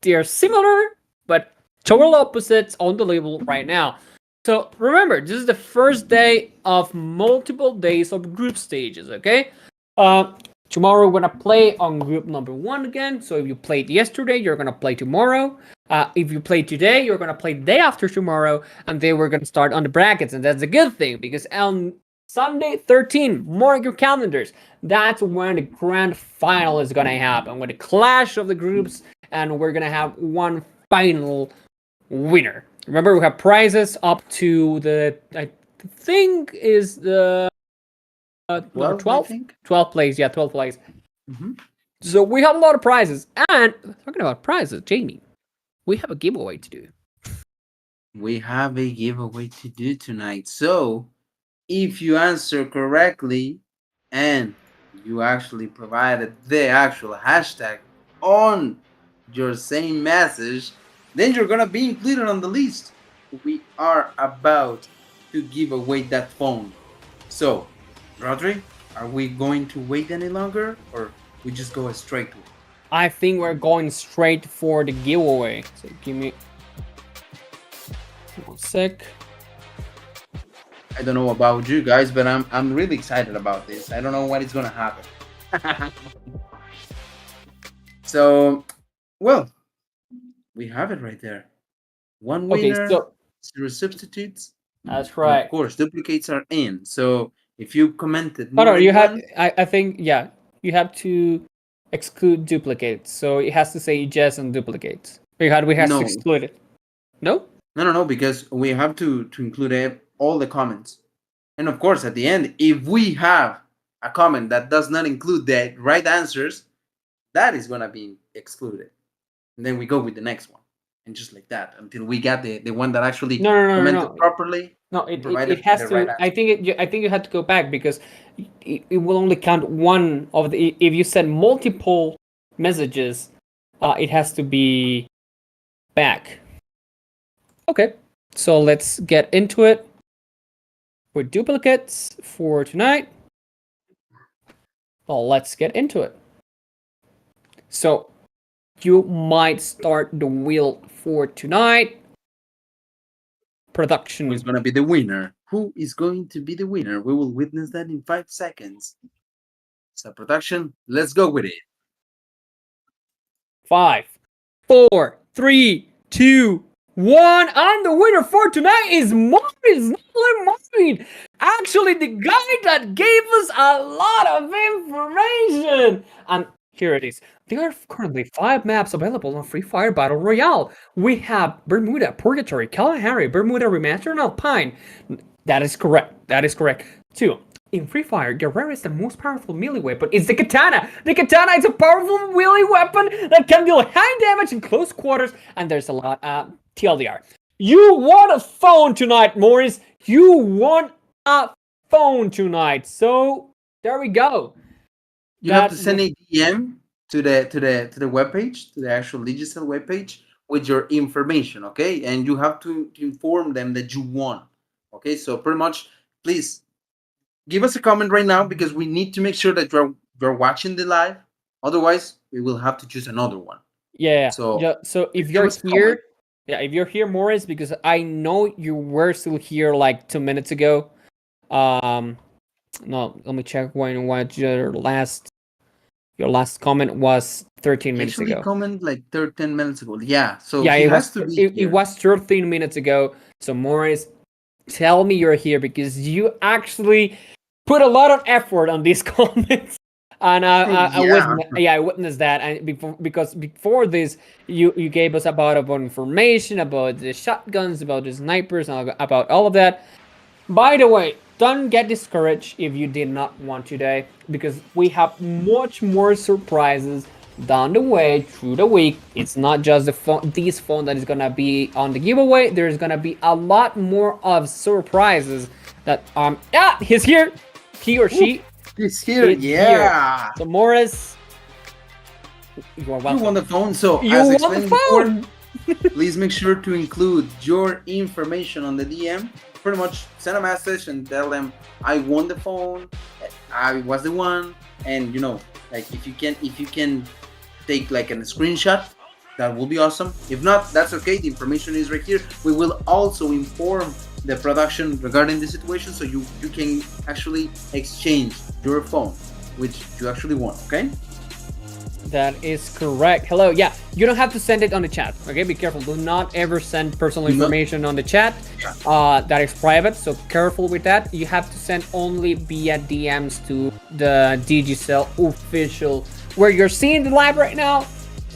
they are similar, but total opposites on the label right now. So remember, this is the first day of multiple days of group stages, okay? Tomorrow we're gonna play on group number 1 again. So if you played yesterday, you're gonna play tomorrow. If you played today, you're gonna play the day after tomorrow, and then we're gonna start on the brackets, and that's a good thing because on Sunday 13, mark your calendars. That's when the grand final is gonna happen, with the clash of the groups, and we're gonna have one final winner. Remember, we have prizes up to the, I think, is the 12? 12 plays, yeah, 12 plays. Mm-hmm. So we have a lot of prizes. And talking about prizes, Jamie, we have a giveaway to do. We have a giveaway to do tonight. So if you answer correctly and you actually provided the actual hashtag on your same message, then you're gonna be included on the list. We are about to give away that phone. So, Rodri, are we going to wait any longer, or we just go straight to it? I think we're going straight for the giveaway. So give me 1 sec. I don't know about you guys, but I'm really excited about this. I don't know what is gonna happen. So, well, we have it right there. One winner, Okay, so 0 substitutes. that's And right. of course, duplicates are in. So if you commented Oh, more no, than you have. one, I think, yeah, you have to exclude duplicates. So it has to say yes and duplicates. We have to no, exclude it. No. no, because we have to include all the comments. And of course, at the end, if we have a comment that does not include the right answers, that is gonna be excluded. And then we go with the next one, and just like that until we get the one that actually No. commented properly. No, it provided has the to. right I think you have to go back because it will only count one of the. If you send multiple messages, it has to be back. Okay, so let's get into it with duplicates for tonight. Well, let's get into it. So you might start the wheel for tonight. Production. Who's going to be the winner? Who is going to be the winner? We will witness that in 5 seconds. So, production, let's go with it. 5, 4, 3, 2, 1. And the winner for tonight is Maurice. Maurice. Actually, the guy that gave us a lot of information. And here it is. There are currently 5 maps available on Free Fire Battle Royale. We have Bermuda, Purgatory, Kalahari, Bermuda Remaster, and Alpine. That is correct. 2. In Free Fire, Guerrero is the most powerful melee weapon. It's the katana. The katana is a powerful melee weapon that can deal high damage in close quarters, and there's a lot TLDR. You want a phone tonight, Maurice. You want a phone tonight. So there we go. You have to send a DM to the webpage, to the actual digital webpage with your information, okay? And you have to inform them that you won. Okay, so pretty much, please give us a comment right now because we need to make sure that you're watching the live. Otherwise, we will have to choose another one. Yeah. So if you're here, if you're here, Maurice, because I know you were still here like 2 minutes ago. No, let me check when what your last comment was 13 minutes Actually, ago. comment like 13 minutes ago. Yeah, so Yeah, he it has was to be it here. was 13 minutes ago. So Morris, tell me you're here because you actually put a lot of effort on these comments. And Yeah, I witnessed that. And because before this, you gave us about information about the shotguns, about the snipers, and about all of that. By the way, don't get discouraged if you did not want today, because we have much more surprises down the way through the week. It's not just this phone that is gonna be on the giveaway. There's gonna be a lot more of surprises that he's here, he or she he's here. is here. Yeah. So Morris, you are You welcome. won the phone. So You as won explained the phone. before, please make sure to include your information on the DM. Pretty much send a message and tell them I won the phone, I was the one, and like if you can take like a screenshot, that will be awesome. If not, that's okay. The information is right here. We will also inform the production regarding the situation, so you can actually exchange your phone, which you actually won. Okay. That is correct. Hello. Yeah, you don't have to send it on the chat. Okay, be careful. Do not ever send personal information on the chat. That is private, so careful with that. You have to send only via DMs to the Digicel official, where you're seeing the live right now.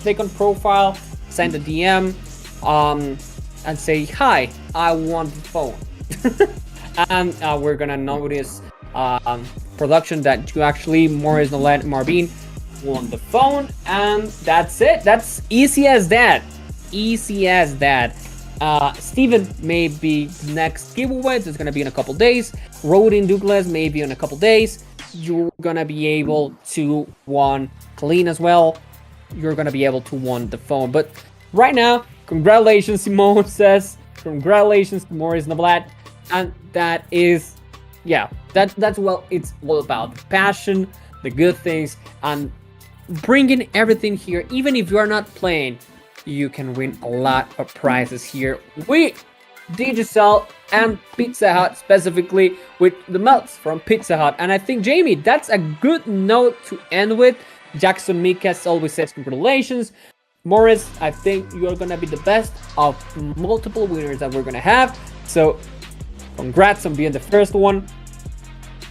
Click on profile, send a DM, and say hi. I want the phone, and we're gonna notice production that you actually Morris Nolet Marvin won the phone, and that's it. That's easy as that. Easy as that. Steven may be next giveaway. It's gonna be in a couple days. Rodin Douglas may be in a couple days. You're gonna be able to won Colleen as well. You're gonna be able to won the phone. But right now, congratulations, Simone says. Congratulations to Maurice Nablat. And that is, yeah, that's what it's all about. The passion, the good things, and bringing everything here. Even if you are not playing, you can win a lot of prizes here with Digicel and Pizza Hut, specifically with the melts from Pizza Hut. And I think, Jamie, that's a good note to end with. Jackson Mikas always says congratulations. Morris, I think you're gonna be the best of multiple winners that we're gonna have. So congrats on being the first one.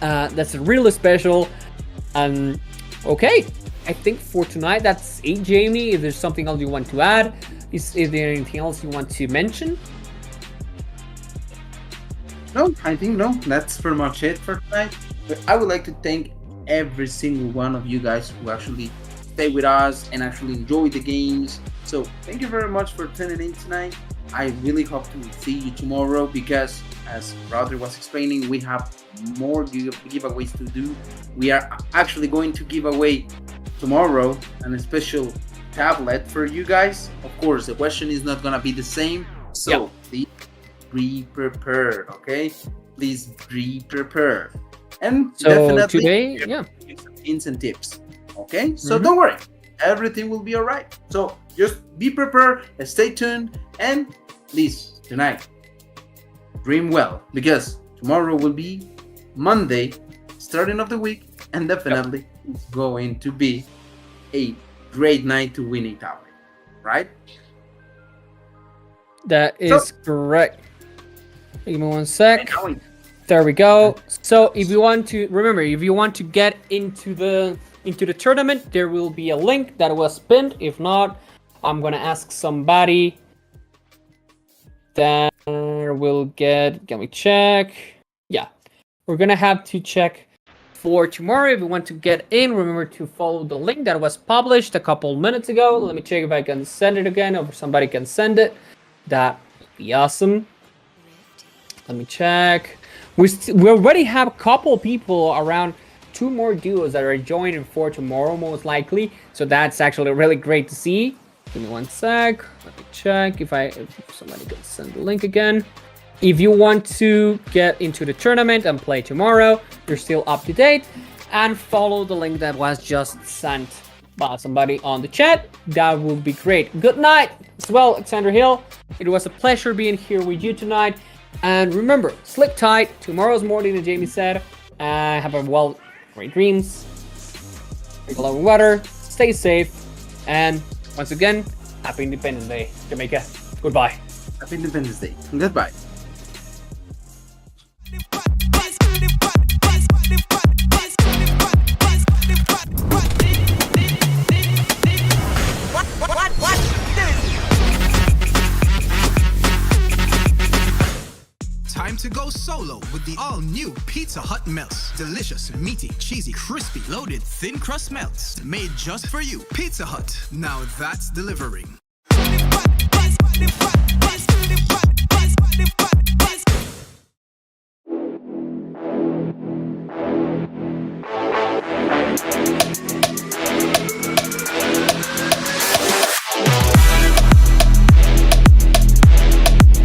That's really special. Okay, I think for tonight that's it, Jamie. If there's something else you want to add, is there anything else you want to mention? No, I think no. That's pretty much it for tonight. But I would like to thank every single one of you guys who actually stay with us and actually enjoy the games. So thank you very much for tuning in tonight. I really hope to see you tomorrow, because as Rodri was explaining, we have more giveaways to do. We are actually going to give away tomorrow a special tablet for you guys. Of course, the question is not gonna be the same, so please be prepared. Okay, please be prepared. And so definitely today, some hints and tips. Okay, so don't worry, everything will be all right. So just be prepared, stay tuned, and please tonight dream well, because tomorrow will be Monday, starting of the week, and definitely it's going to be a great night to win a tower, right? That is correct. Give me one sec. Now There we go. So if you want to remember, if you want to get into the tournament, there will be a link that was pinned. If not, I'm gonna ask somebody. Then we'll get. Can we check? Yeah, we're gonna have to check for tomorrow. If you want to get in, remember to follow the link that was published a couple minutes ago. Let me check if I can send it again, or somebody can send it. That would be awesome. Let me check. We already have a couple people, around 2 more duos that are joining for tomorrow, most likely. So that's actually really great to see. Give me one sec. Let me check if somebody can send the link again. If you want to get into the tournament and play tomorrow, you're still up to date, and follow the link that was just sent by somebody on the chat. That would be great. Good night as well, Alexander Hill. It was a pleasure being here with you tonight. And remember, sleep tight. Tomorrow's morning, as Jamie said, Have a great dreams. Drink a lot of water. Stay safe. And once again, Happy Independence Day, Jamaica. Goodbye. Happy Independence Day. Goodbye. Time to go solo with the all-new Pizza Hut melts. Delicious, meaty, cheesy, crispy, loaded, thin crust melts. Made just for you. Pizza Hut. Now that's delivering.